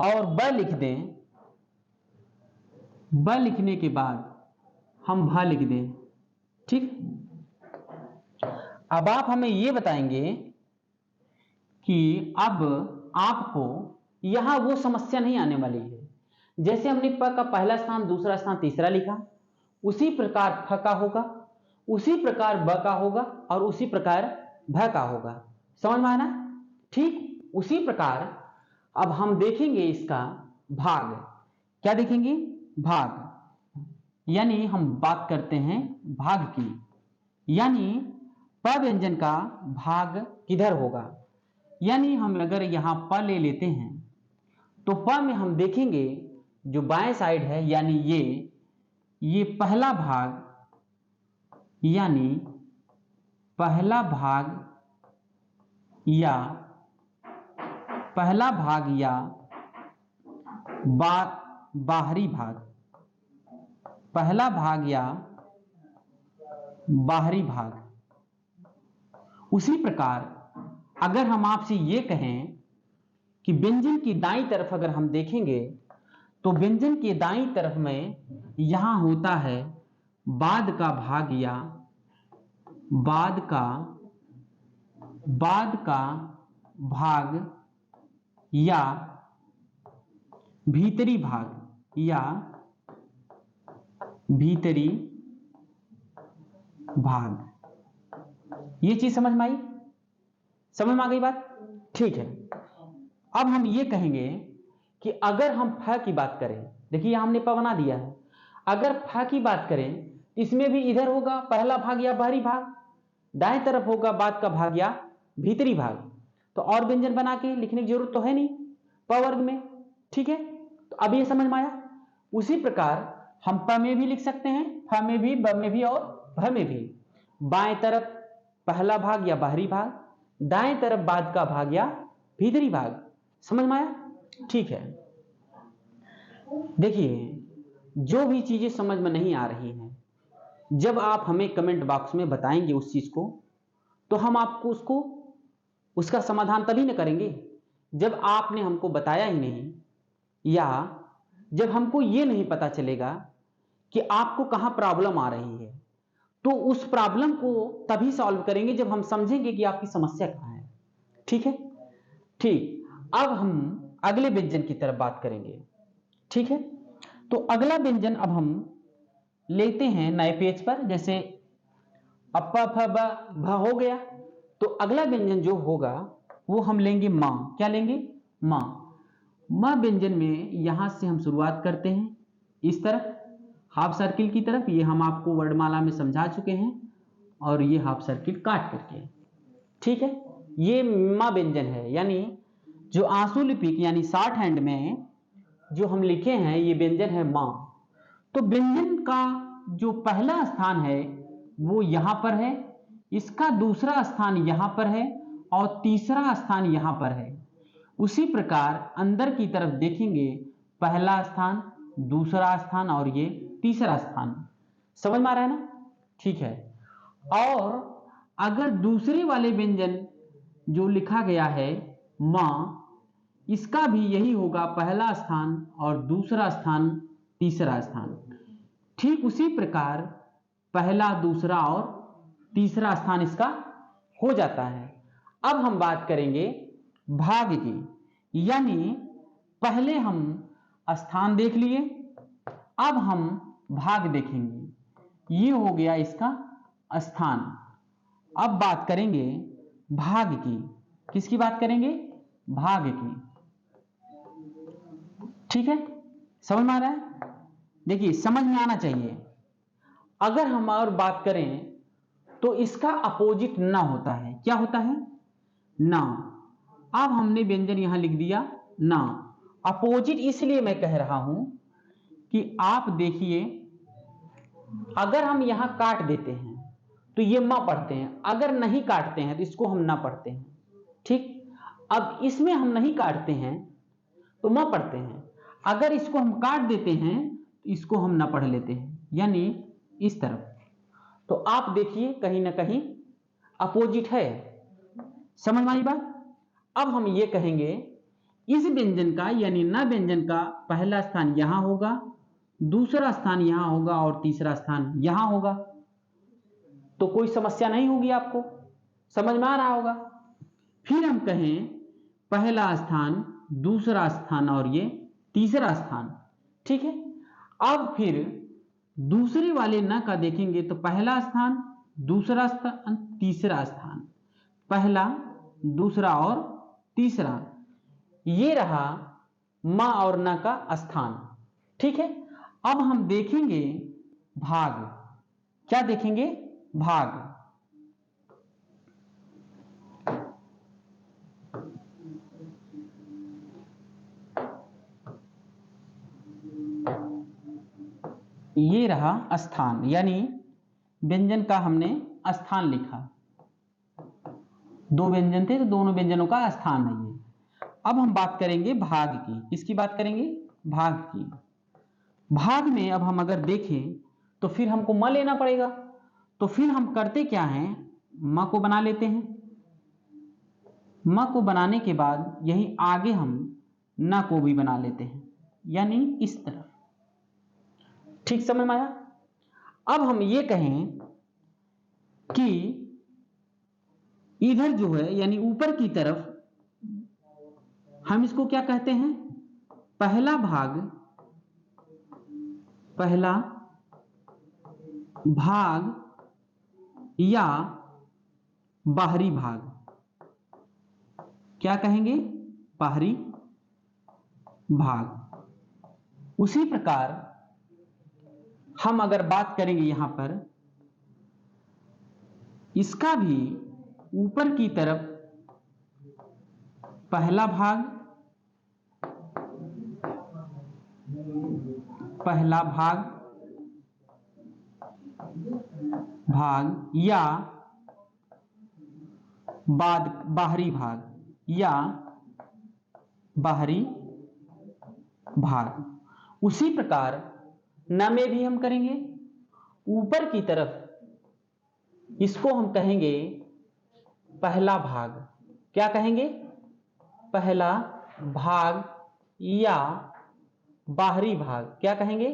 और ब लिख दें, ब लिखने के बाद हम भ लिख दें। ठीक, अब आप हमें यह बताएंगे कि अब आपको यहां वो समस्या नहीं आने वाली है। जैसे हमने प का पहला स्थान, दूसरा स्थान, तीसरा लिखा, उसी प्रकार फ का होगा, उसी प्रकार ब का होगा, और उसी प्रकार भ का होगा। समझ में आना? ठीक उसी प्रकार अब हम देखेंगे इसका भाग। क्या देखेंगे? भाग, यानी हम बात करते हैं भाग की, यानी प व्यंजन का भाग किधर होगा। यानी हम अगर यहां प ले लेते हैं तो प में हम देखेंगे जो बाएं साइड है, यानी ये पहला भाग, यानी पहला भाग या पहला भाग या बाहरी भाग, पहला भाग या बाहरी भाग। उसी प्रकार अगर हम आपसे ये कहें कि व्यंजन की दाईं तरफ अगर हम देखेंगे तो व्यंजन के दाईं तरफ में यहां होता है बाद का भाग या बाद का भाग या भीतरी भाग या भीतरी भाग। ये चीज समझ में आई? समझ में आ गई बात? ठीक है। अब हम ये कहेंगे कि अगर हम फ की बात करें, देखिए यहां हमने प बना दिया है, अगर फ की बात करें इसमें भी इधर होगा पहला भाग या बाहरी भाग, दाएं तरफ होगा बाद का भाग या भीतरी भाग। तो और व्यंजन बना के लिखने की जरूरत तो है नहीं प वर्ग में, ठीक है। तो अब ये समझ में आया। उसी प्रकार हम प में भी लिख सकते हैं, फ में भी, ब में भी और भ में भी। बाएं तरफ पहला भाग या बाहरी भाग, दाएं तरफ बाद का भाग या भीतरी भाग। समझ में आया? ठीक है। देखिए जो भी चीजें समझ में नहीं आ रही हैं, जब आप हमें कमेंट बॉक्स में बताएंगे उस चीज को, तो हम आपको उसका समाधान तभी न करेंगे जब आपने हमको बताया ही नहीं, या जब हमको ये नहीं पता चलेगा कि आपको कहां प्रॉब्लम आ रही है। तो उस प्रॉब्लम को तभी सॉल्व करेंगे जब हम समझेंगे कि आपकी समस्या कहां है। ठीक है? ठीक। अब हम अगले व्यंजन की तरफ बात करेंगे। ठीक है? तो अगला व्यंजन अब हम लेते हैं नए पेज पर। जैसे अप्पा फ भ हो गया, तो अगला व्यंजन जो होगा वो हम लेंगे मां। क्या लेंगे? मां। मां व्यंजन में यहां से हम शुरुआत करते हैं इस तरफ हाफ सर्किल की तरफ। ये हम आपको वर्णमाला में समझा चुके हैं, और ये हाफ सर्किल काट करके। ठीक है? ये मां व्यंजन है, यानी जो आंसुलिपिक यानी शॉर्ट हैंड में जो हम लिखे हैं ये व्यंजन है मां। तो व्यंजन का जो पहला स्थान है वो यहां पर है, इसका दूसरा स्थान यहां पर है, और तीसरा स्थान यहां पर है। उसी प्रकार अंदर की तरफ देखेंगे, पहला स्थान, दूसरा स्थान और ये तीसरा स्थान। समझ में आ रहा है ना? ठीक है। और अगर दूसरे वाले व्यंजन जो लिखा गया है मां, इसका भी यही होगा, पहला स्थान और दूसरा स्थान, तीसरा स्थान। ठीक उसी प्रकार पहला, दूसरा और तीसरा स्थान इसका हो जाता है। अब हम बात करेंगे भाग की, यानी पहले हम स्थान देख लिए, अब हम भाग देखेंगे। ये हो गया इसका स्थान। अब बात करेंगे भाग की। किसकी बात करेंगे? भाग की। ठीक है? समझ में आ रहा है? देखिए समझ में आना चाहिए। अगर हम और बात करें तो इसका अपोजिट ना होता है। क्या होता है? ना। अब हमने व्यंजन यहां लिख दिया ना। अपोजिट इसलिए मैं कह रहा हूं कि आप देखिए, अगर हम यहां काट देते हैं तो ये मां पढ़ते हैं, अगर नहीं काटते हैं तो इसको हम ना पढ़ते हैं। ठीक? अब इसमें हम नहीं काटते हैं तो मां पढ़ते हैं, अगर इसको हम काट देते हैं तो इसको हम ना पढ़ लेते हैं, यानी इस तरफ। तो आप देखिए कहीं ना कहीं अपोजिट है। समझ में आई बात? अब हम ये कहेंगे इस व्यंजन का यानी न व्यंजन का पहला स्थान यहां होगा, दूसरा स्थान यहां होगा और तीसरा स्थान यहां होगा। तो कोई समस्या नहीं होगी, आपको समझ में आ रहा होगा। फिर हम कहें पहला स्थान, दूसरा स्थान और ये तीसरा स्थान। ठीक है? अब फिर दूसरे वाले न का देखेंगे तो पहला स्थान, दूसरा स्थान, तीसरा स्थान, पहला, दूसरा और तीसरा। ये रहा मां और न का स्थान। ठीक है? अब हम देखेंगे भाग। क्या देखेंगे? भाग। ये रहा स्थान, यानी व्यंजन का हमने स्थान लिखा। दो व्यंजन थे तो दोनों व्यंजनों का स्थान है ये। अब हम बात करेंगे भाग की। किसकी बात करेंगे? भाग की। भाग में अब हम अगर देखें तो फिर हमको म लेना पड़ेगा। तो फिर हम करते क्या हैं, म को बना लेते हैं। म को बनाने के बाद यही आगे हम न को भी बना लेते हैं, यानी इस तरफ। ठीक समझ में आया? अब हम ये कहें कि इधर जो है यानी ऊपर की तरफ हम इसको क्या कहते हैं? पहला भाग या बाहरी भाग। क्या कहेंगे? बाहरी भाग। उसी प्रकार हम अगर बात करेंगे यहां पर, इसका भी ऊपर की तरफ पहला भाग या बाहरी भाग। उसी प्रकार न में भी हम करेंगे, ऊपर की तरफ इसको हम कहेंगे पहला भाग। क्या कहेंगे? पहला भाग या बाहरी भाग। क्या कहेंगे?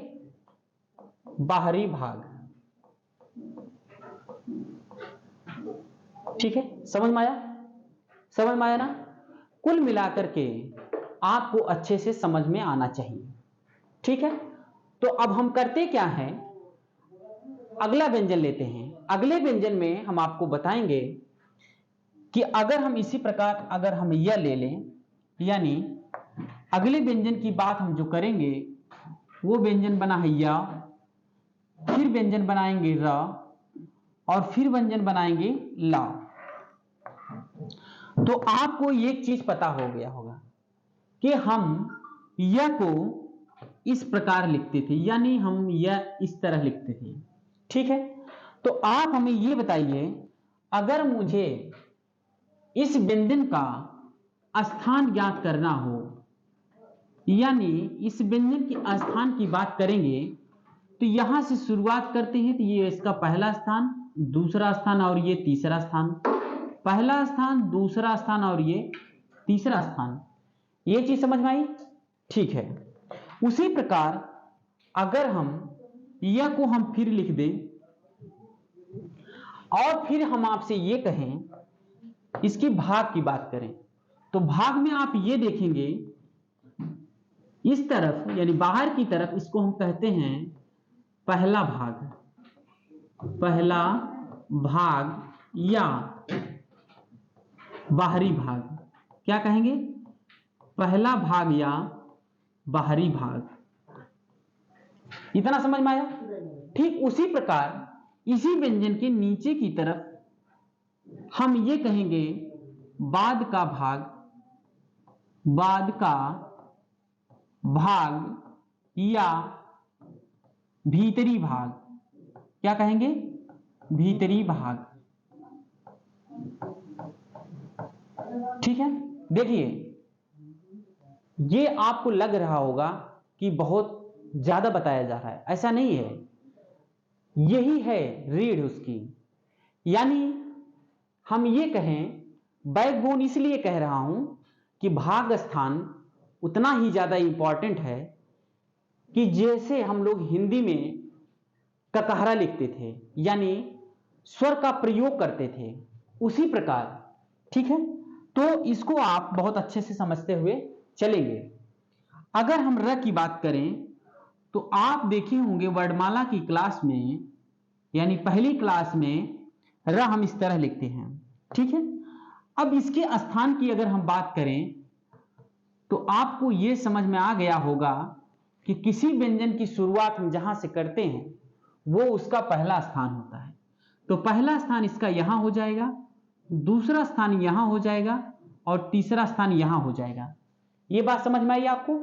बाहरी भाग। ठीक है, समझ में आया? समझ में आया ना? कुल मिलाकर के आपको अच्छे से समझ में आना चाहिए। ठीक है, तो अब हम करते क्या हैं, अगला व्यंजन लेते हैं। अगले व्यंजन में हम आपको बताएंगे कि अगर हम इसी प्रकार अगर हम यह ले लें, यानी अगले व्यंजन की बात हम जो करेंगे वो व्यंजन बना है या, फिर व्यंजन बनाएंगे र, और फिर व्यंजन बनाएंगे ला। तो आपको एक चीज पता हो गया होगा कि हम यह को इस प्रकार लिखते थे, यानी हम यह इस तरह लिखते थे। ठीक है, तो आप हमें यह बताइए, अगर मुझे इस व्यंजन का स्थान ज्ञात करना हो, यानी इस व्यंजन के स्थान की बात करेंगे तो यहां से शुरुआत करते हैं। तो ये इसका पहला स्थान, दूसरा स्थान और ये तीसरा स्थान, पहला स्थान, दूसरा स्थान और ये तीसरा स्थान। ये चीज समझ में आई? ठीक है, उसी प्रकार अगर हम यह को हम फिर लिख दें और फिर हम आपसे ये कहें इसकी भाग की बात करें, तो भाग में आप ये देखेंगे इस तरफ यानी बाहर की तरफ इसको हम कहते हैं पहला भाग या बाहरी भाग। क्या कहेंगे? पहला भाग या बाहरी भाग। इतना समझ में आया? ठीक उसी प्रकार इसी व्यंजन के नीचे की तरफ हम ये कहेंगे बाद का भाग या भीतरी भाग। क्या कहेंगे? भीतरी भाग। ठीक है, देखिए ये आपको लग रहा होगा कि बहुत ज्यादा बताया जा रहा है, ऐसा नहीं है। यही है रीढ़ उसकी। यानी हम ये कहें, बैकबोन इसलिए कह रहा हूं कि भाग स्थान उतना ही ज्यादा इंपॉर्टेंट है कि जैसे हम लोग हिंदी में ककहरा लिखते थे, यानी स्वर का प्रयोग करते थे, उसी प्रकार। ठीक है, तो इसको आप बहुत अच्छे से समझते हुए चलेंगे। अगर हम र की बात करें तो आप देखे होंगे वर्णमाला की क्लास में, यानी पहली क्लास में र हम इस तरह लिखते हैं। ठीक है, अब इसके स्थान की अगर हम बात करें तो आपको यह समझ में आ गया होगा कि किसी व्यंजन की शुरुआत हम जहां से करते हैं वो उसका पहला स्थान होता है। तो पहला स्थान इसका यहां हो जाएगा, दूसरा स्थान यहां हो जाएगा और तीसरा स्थान यहां हो जाएगा। ये बात समझ में आई आपको?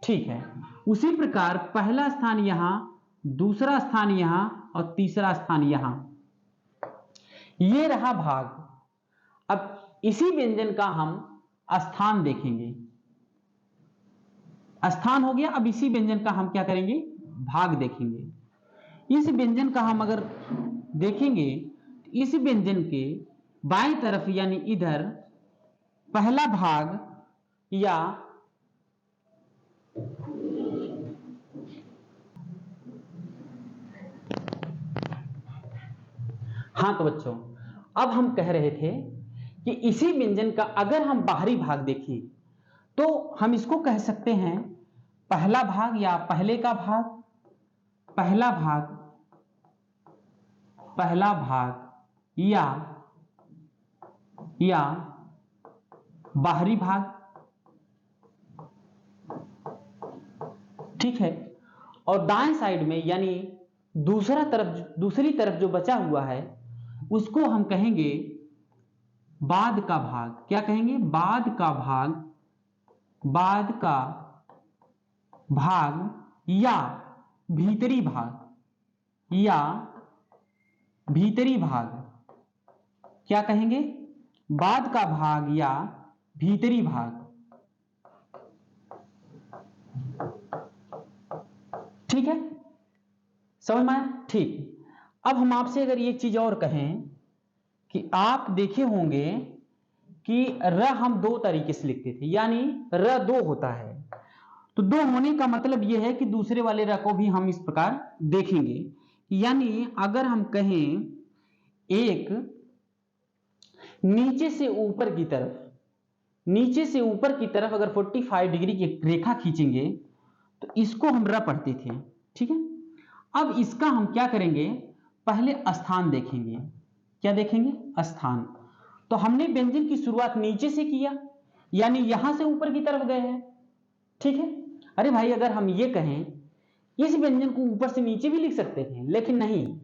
ठीक है, उसी प्रकार पहला स्थान यहां, दूसरा स्थान यहां और तीसरा स्थान यहां। ये रहा भाग। अब इसी व्यंजन का हम स्थान देखेंगे। स्थान हो गया, अब इसी व्यंजन का हम क्या करेंगे? भाग देखेंगे। इस व्यंजन का हम अगर देखेंगे, इस व्यंजन के बाएं तरफ यानी इधर पहला भाग या हाँ तो बच्चों, अब हम कह रहे थे कि इसी व्यंजन का अगर हम बाहरी भाग देखें तो हम इसको कह सकते हैं पहला भाग या पहले का भाग, पहला भाग या बाहरी भाग। ठीक है, और दाएं साइड में यानी दूसरी तरफ जो बचा हुआ है उसको हम कहेंगे बाद का भाग। क्या कहेंगे? बाद का भाग या भीतरी भाग। क्या कहेंगे? बाद का भाग या भीतरी भाग। ठीक है, समझ में आया? ठीक। अब हम आपसे अगर ये चीज और कहें कि आप देखे होंगे कि र हम दो तरीके से लिखते थे, यानी र दो होता है, तो दो होने का मतलब यह है कि दूसरे वाले र को भी हम इस प्रकार देखेंगे। यानी अगर हम कहें एक नीचे से ऊपर की तरफ अगर 45 डिग्री की रेखा खींचेंगे तो इसको हम र पढ़ते थे। ठीक है, अब इसका हम क्या करेंगे? पहले स्थान देखेंगे। क्या देखेंगे? स्थान। तो हमने व्यंजन की शुरुआत नीचे से किया, यानी यहां से ऊपर की तरफ गए हैं। ठीक है, अरे भाई अगर हम ये कहें इस व्यंजन को ऊपर से नीचे भी लिख सकते थे, लेकिन नहीं,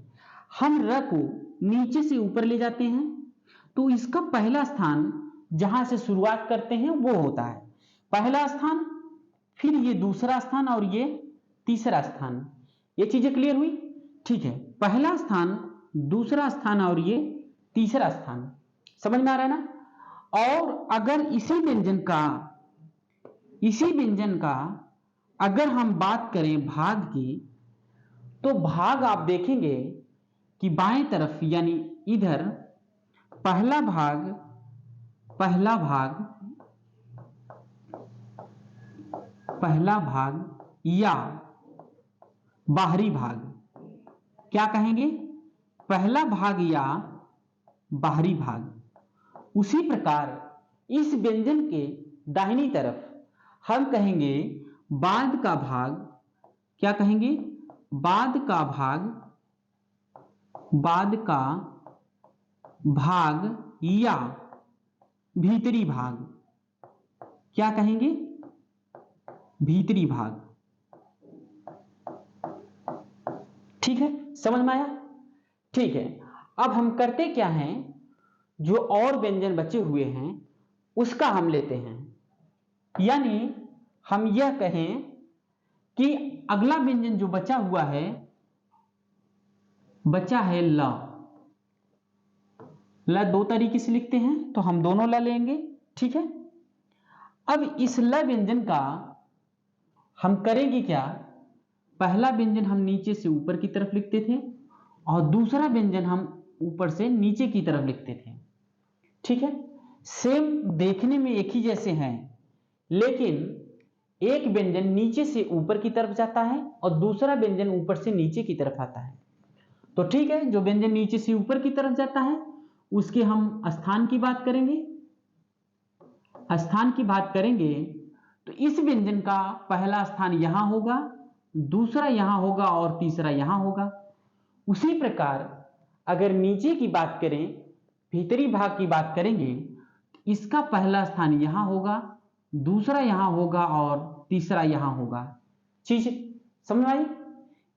हम र को नीचे से ऊपर ले जाते हैं, तो इसका पहला स्थान जहां से शुरुआत करते हैं वो होता है पहला स्थान, फिर ये दूसरा स्थान और ये तीसरा स्थान। ये चीजें क्लियर हुई? ठीक है, पहला स्थान, दूसरा स्थान और ये तीसरा स्थान। समझ में आ रहा है ना? और अगर इसी व्यंजन का अगर हम बात करें भाग की, तो भाग आप देखेंगे कि बाएं तरफ यानी इधर पहला भाग या बाहरी भाग। क्या कहेंगे? पहला भाग या बाहरी भाग। उसी प्रकार इस व्यंजन के दाहिनी तरफ हम कहेंगे बाद का भाग। क्या कहेंगे? बाद का भाग या भीतरी भाग। क्या कहेंगे? भीतरी भाग। ठीक है, समझ में आया? ठीक है, अब हम करते क्या हैं, जो और व्यंजन बचे हुए हैं उसका हम लेते हैं। यानी हम यह कहें कि अगला व्यंजन जो बचा हुआ है ल दो तरीके से लिखते हैं, तो हम दोनों ल लेंगे। ठीक है, अब इस ल व्यंजन का हम करेंगे क्या? पहला व्यंजन हम नीचे से ऊपर की तरफ लिखते थे और दूसरा व्यंजन हम ऊपर से नीचे की तरफ लिखते थे। ठीक है, सेम देखने में एक ही जैसे हैं, लेकिन एक व्यंजन नीचे से ऊपर की तरफ जाता है और दूसरा व्यंजन ऊपर से नीचे की तरफ आता है। तो ठीक है, जो व्यंजन नीचे से ऊपर की तरफ जाता है उसके हम स्थान की बात करेंगे। तो इस व्यंजन का पहला स्थान यहां होगा, दूसरा यहां होगा और तीसरा यहां होगा। उसी प्रकार अगर नीचे की बात करें, भीतरी भाग की बात करेंगे, इसका पहला स्थान यहां होगा, दूसरा यहां होगा और तीसरा यहां होगा। चीज समझ में आई?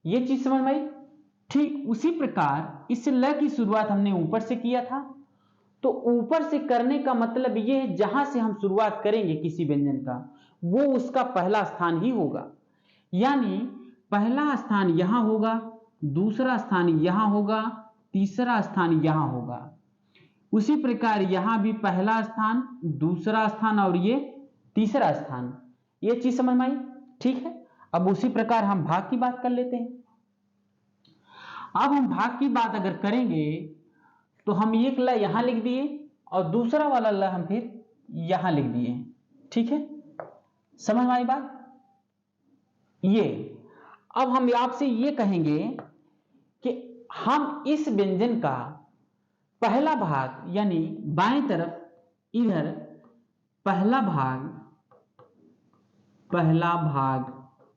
ये चीज समझ में आई? ठीक उसी प्रकार इस ल की शुरुआत हमने ऊपर से किया था, तो ऊपर से करने का मतलब ये है जहां से हम शुरुआत करेंगे किसी व्यंजन का वो उसका पहला स्थान ही होगा। यानी पहला स्थान यहां होगा, दूसरा स्थान यहां होगा, तीसरा स्थान यहां होगा। उसी प्रकार यहां भी पहला स्थान, दूसरा स्थान और ये तीसरा स्थान। ये चीज समझ में आई? ठीक है, अब उसी प्रकार हम भाग की बात कर लेते हैं। अब हम भाग की बात अगर करेंगे तो हम एक ल यहां लिख दिए और दूसरा वाला ल हम फिर यहां लिख दिए। ठीक है, समझ में आई बात? ये अब हम आपसे ये कहेंगे कि हम इस व्यंजन का पहला भाग यानी बाएं तरफ इधर पहला भाग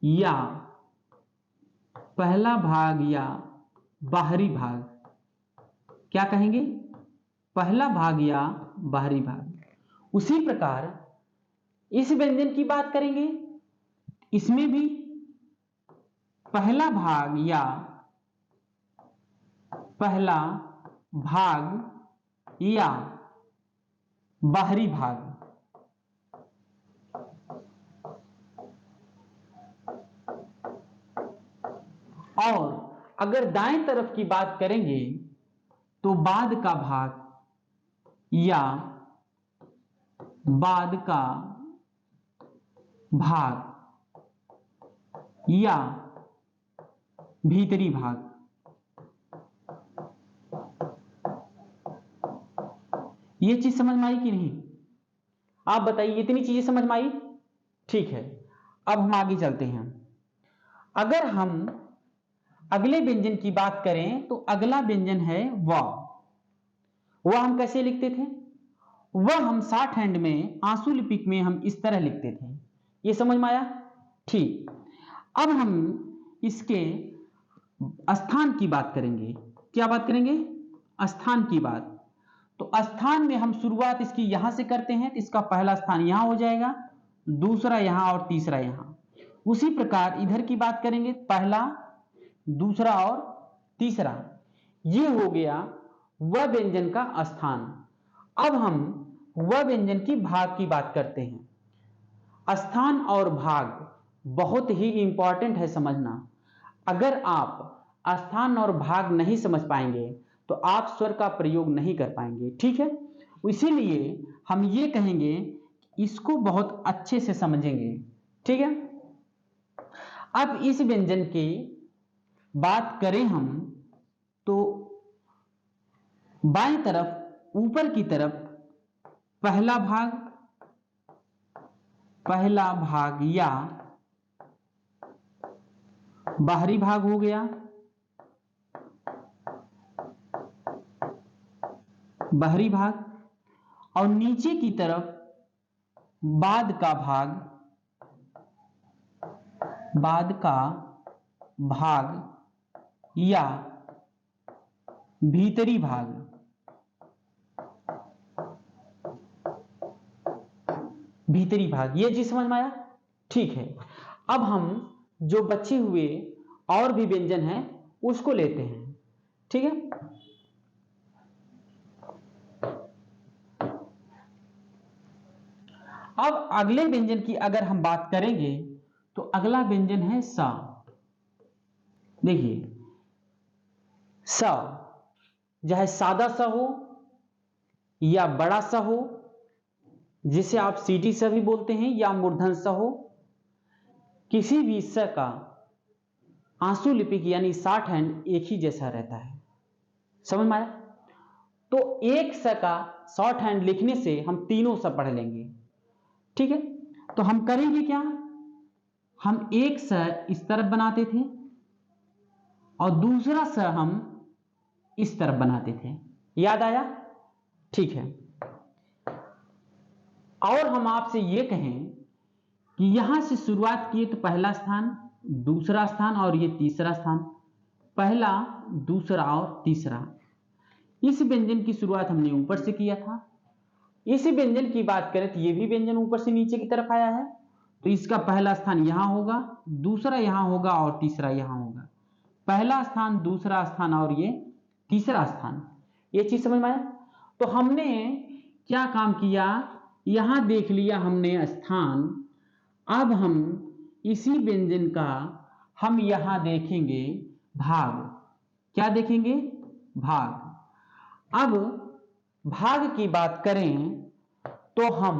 या बाहरी भाग, क्या कहेंगे? पहला भाग या बाहरी भाग। उसी प्रकार इस व्यंजन की बात करेंगे, इसमें भी पहला भाग या बाहरी भाग। और अगर दाएं तरफ की बात करेंगे तो बाद का भाग या भीतरी भाग। ये चीज समझ में आई कि नहीं? आप बताइए, इतनी चीजें समझ में आई? ठीक है, अब हम आगे चलते हैं। अगर हम अगले व्यंजन की बात करें तो अगला व्यंजन है वह हम कैसे लिखते थे? वह हम शॉर्ट हैंड में आंसू लिपिक में हम इस तरह लिखते थे। ये समझ में आया? ठीक, अब हम इसके स्थान की बात करेंगे। क्या बात करेंगे? स्थान की बात। तो स्थान में हम शुरुआत इसकी यहां से करते हैं, तो इसका पहला स्थान यहां हो जाएगा, दूसरा यहां और तीसरा यहां। उसी प्रकार इधर की बात करेंगे, पहला, दूसरा और तीसरा। ये हो गया वह व्यंजन का स्थान। अब हम वह व्यंजन की भाग की बात करते हैं। स्थान और भाग बहुत ही इंपॉर्टेंट है समझना। अगर आप स्थान और भाग नहीं समझ पाएंगे तो आप स्वर का प्रयोग नहीं कर पाएंगे। ठीक है, इसीलिए हम ये कहेंगे, इसको बहुत अच्छे से समझेंगे। ठीक है, अब इस व्यंजन की बात करें हम तो बाएं तरफ ऊपर की तरफ पहला भाग या बाहरी भाग हो गया, बाहरी भाग, और नीचे की तरफ बाद का भाग या भीतरी भाग। भीतरी भाग, ये चीज समझ में आया? ठीक है, अब हम जो बचे हुए और भी व्यंजन हैं उसको लेते हैं। ठीक है, अब अगले व्यंजन की अगर हम बात करेंगे तो अगला व्यंजन है स। देखिए, स चाहे सादा सा हो या बड़ा सा हो, जिसे आप सीटी सा भी बोलते हैं, या मूर्धन सा हो, किसी भी स का आंसू लिपिक यानी शॉर्ट हैंड एक ही जैसा रहता है। समझ में आया? तो एक स का शॉर्ट हैंड लिखने से हम तीनों स पढ़ लेंगे। ठीक है, तो हम करेंगे क्या? हम एक स इस तरफ बनाते थे और दूसरा स हम इस तरफ बनाते थे। याद आया? ठीक है, और हम आपसे ये कहें कि यहां से शुरुआत किए तो पहला स्थान, दूसरा स्थान और ये तीसरा स्थान, पहला, दूसरा और तीसरा। इस व्यंजन की शुरुआत हमने ऊपर से किया था। इस व्यंजन की बात करें तो ये भी व्यंजन ऊपर से नीचे की तरफ आया है, तो इसका पहला स्थान यहां होगा, दूसरा यहां होगा और तीसरा यहां होगा। पहला स्थान, दूसरा स्थान और ये तीसरा स्थान। ये चीज समझ में आया? तो हमने क्या काम किया, यहां देख लिया हमने स्थान। अब हम इसी व्यंजन का हम यहां देखेंगे भाग। क्या देखेंगे? भाग। अब भाग की बात करें तो हम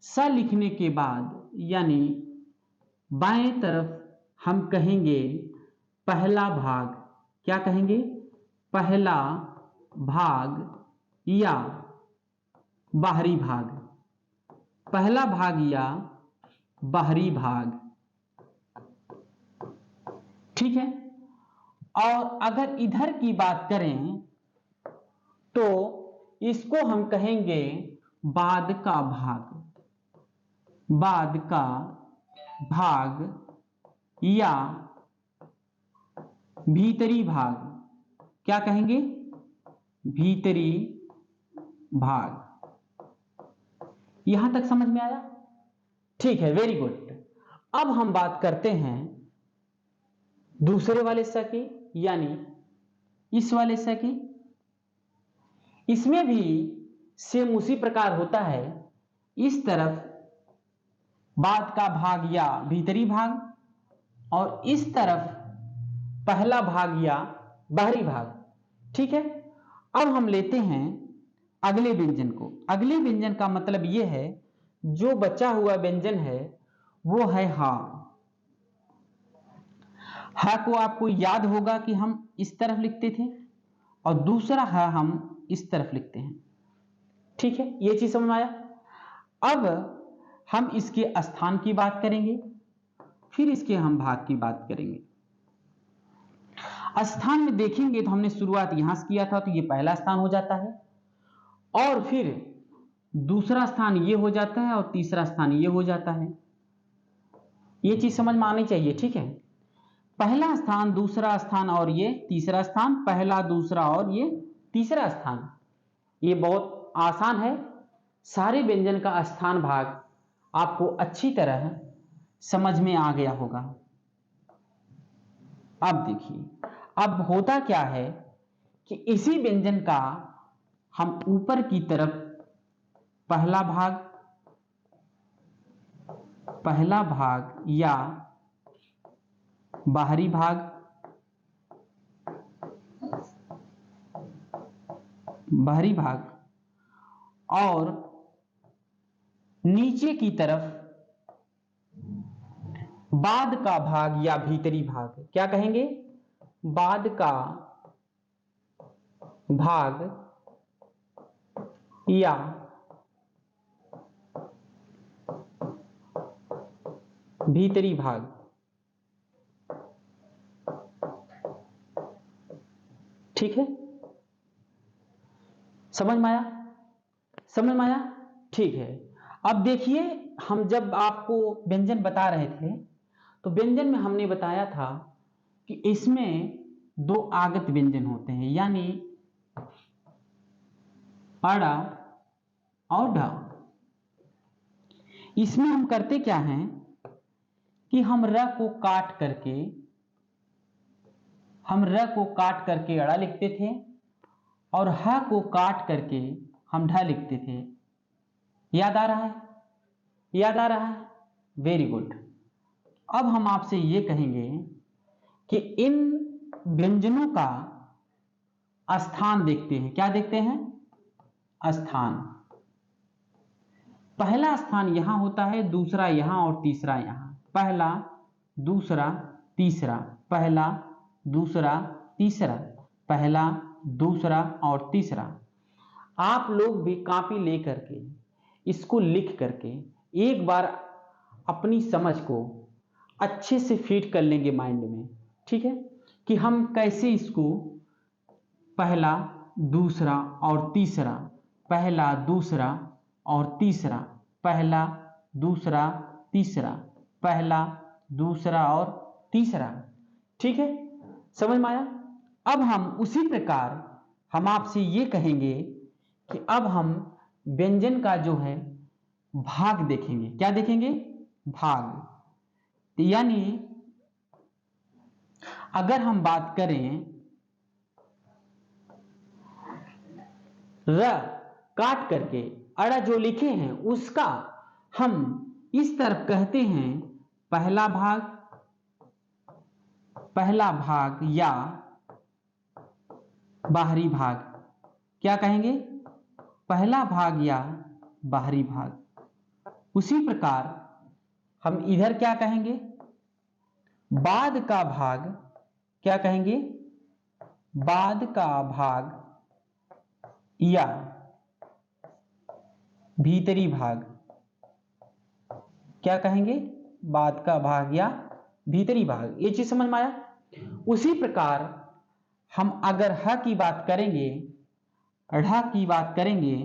स लिखने के बाद यानी बाएं तरफ हम कहेंगे पहला भाग। क्या कहेंगे? पहला भाग या बाहरी भाग। पहला भाग या बाहरी भाग, ठीक है। और अगर इधर की बात करें तो इसको हम कहेंगे बाद का भाग, बाद का भाग या भीतरी भाग। क्या कहेंगे? भीतरी भाग। यहां तक समझ में आया? ठीक है, वेरी गुड। अब हम बात करते हैं दूसरे वाले हिस्सा की, यानी इस वाले हिस्सा की। इसमें भी सेम उसी प्रकार होता है। इस तरफ बाद का भाग या भीतरी भाग, और इस तरफ पहला भाग या बाहरी भाग, ठीक है। अब हम लेते हैं अगले व्यंजन को। अगले व्यंजन का मतलब यह है, जो बचा हुआ व्यंजन है वो है हा। हा को आपको याद होगा कि हम इस तरफ लिखते थे, और दूसरा हा हम इस तरफ लिखते हैं, ठीक है। ये चीज समझ में आया? अब हम इसके स्थान की बात करेंगे, फिर इसके हम भाग की बात करेंगे। स्थान में देखेंगे तो हमने शुरुआत यहां से किया था, तो ये पहला स्थान हो जाता है, और फिर दूसरा स्थान ये हो जाता है, और तीसरा स्थान ये हो जाता है। ये चीज समझ में आनी चाहिए, ठीक है। पहला स्थान, दूसरा स्थान और ये तीसरा स्थान, पहला, दूसरा और ये तीसरा स्थान। ये बहुत आसान है। सारे व्यंजन का स्थान भाग आपको अच्छी तरह समझ में आ गया होगा। अब देखिए, अब होता क्या है कि इसी व्यंजन का हम ऊपर की तरफ पहला भाग या बाहरी भाग, और नीचे की तरफ बाद का भाग या भीतरी भाग, क्या कहेंगे? बाद का भाग या भीतरी भाग, ठीक है। समझ में आया? समझ में आया? ठीक है। अब देखिए, हम जब आपको व्यंजन बता रहे थे तो व्यंजन में हमने बताया था कि इसमें दो आगत व्यंजन होते हैं, यानी अड़ा और ढ। इसमें हम करते क्या हैं कि हम र को काट करके अड़ा लिखते थे, और ह को काट करके हम ढ लिखते थे। याद आ रहा है? याद आ रहा है? Very good. अब हम आपसे ये कहेंगे कि इन व्यंजनों का स्थान देखते हैं। क्या देखते हैं? स्थान। पहला स्थान यहां होता है, दूसरा यहां और तीसरा यहां। पहला, दूसरा, तीसरा, पहला, दूसरा, तीसरा, पहला, दूसरा और तीसरा। आप लोग भी कॉपी लेकर के इसको लिख करके एक बार अपनी समझ को अच्छे से फीड कर लेंगे माइंड में, ठीक है, कि हम कैसे इसको पहला, दूसरा और तीसरा, पहला, दूसरा और तीसरा, पहला, दूसरा, तीसरा, पहला, दूसरा और तीसरा, ठीक है। समझ में आया? अब हम उसी प्रकार हम आपसे ये कहेंगे कि अब हम व्यंजन का जो है भाग देखेंगे। क्या देखेंगे? भाग। यानी अगर हम बात करें र काट करके अड़ा जो लिखे हैं उसका हम इस तरफ कहते हैं पहला भाग या बाहरी भाग। क्या कहेंगे? पहला भाग या बाहरी भाग। उसी प्रकार हम इधर क्या कहेंगे? बाद का भाग। क्या कहेंगे? बाद का भाग या भीतरी भाग। क्या कहेंगे, बाद का भाग या भीतरी भाग। ये चीज समझ में आया। उसी प्रकार हम अगर ह की बात करेंगे, ढ की बात करेंगे,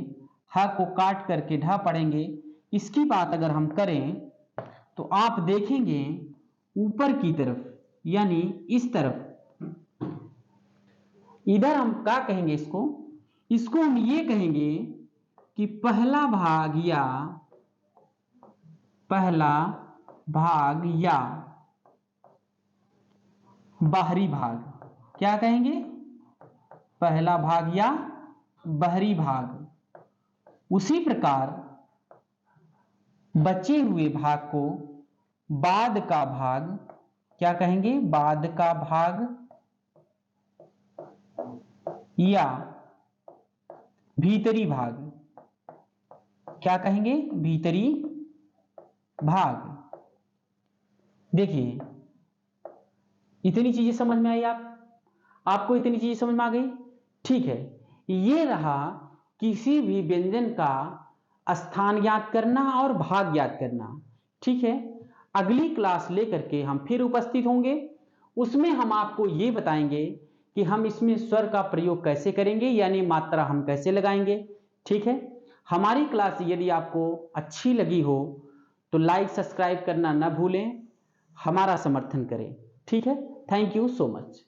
ह को काट करके ढ पढ़ेंगे, इसकी बात अगर हम करें तो आप देखेंगे ऊपर की तरफ यानी इस तरफ, इधर हम क्या कहेंगे इसको, इसको हम ये कहेंगे कि पहला भाग या बाहरी भाग। क्या कहेंगे, पहला भाग या बाहरी भाग। उसी प्रकार बचे हुए भाग को बाद का भाग क्या कहेंगे, बाद का भाग या भीतरी भाग। क्या कहेंगे, भीतरी भाग। देखिए इतनी चीजें समझ में आई, आपको इतनी चीजें समझ में आ गई। ठीक है, ये रहा किसी भी व्यंजन का स्थान ज्ञात करना और भाग ज्ञात करना। ठीक है, अगली क्लास लेकर के हम फिर उपस्थित होंगे, उसमें हम आपको ये बताएंगे कि हम इसमें स्वर का प्रयोग कैसे करेंगे, यानी मात्रा हम कैसे लगाएंगे। ठीक है, हमारी क्लास यदि आपको अच्छी लगी हो तो लाइक सब्सक्राइब करना ना भूलें, हमारा समर्थन करें। ठीक है, थैंक यू सो मच।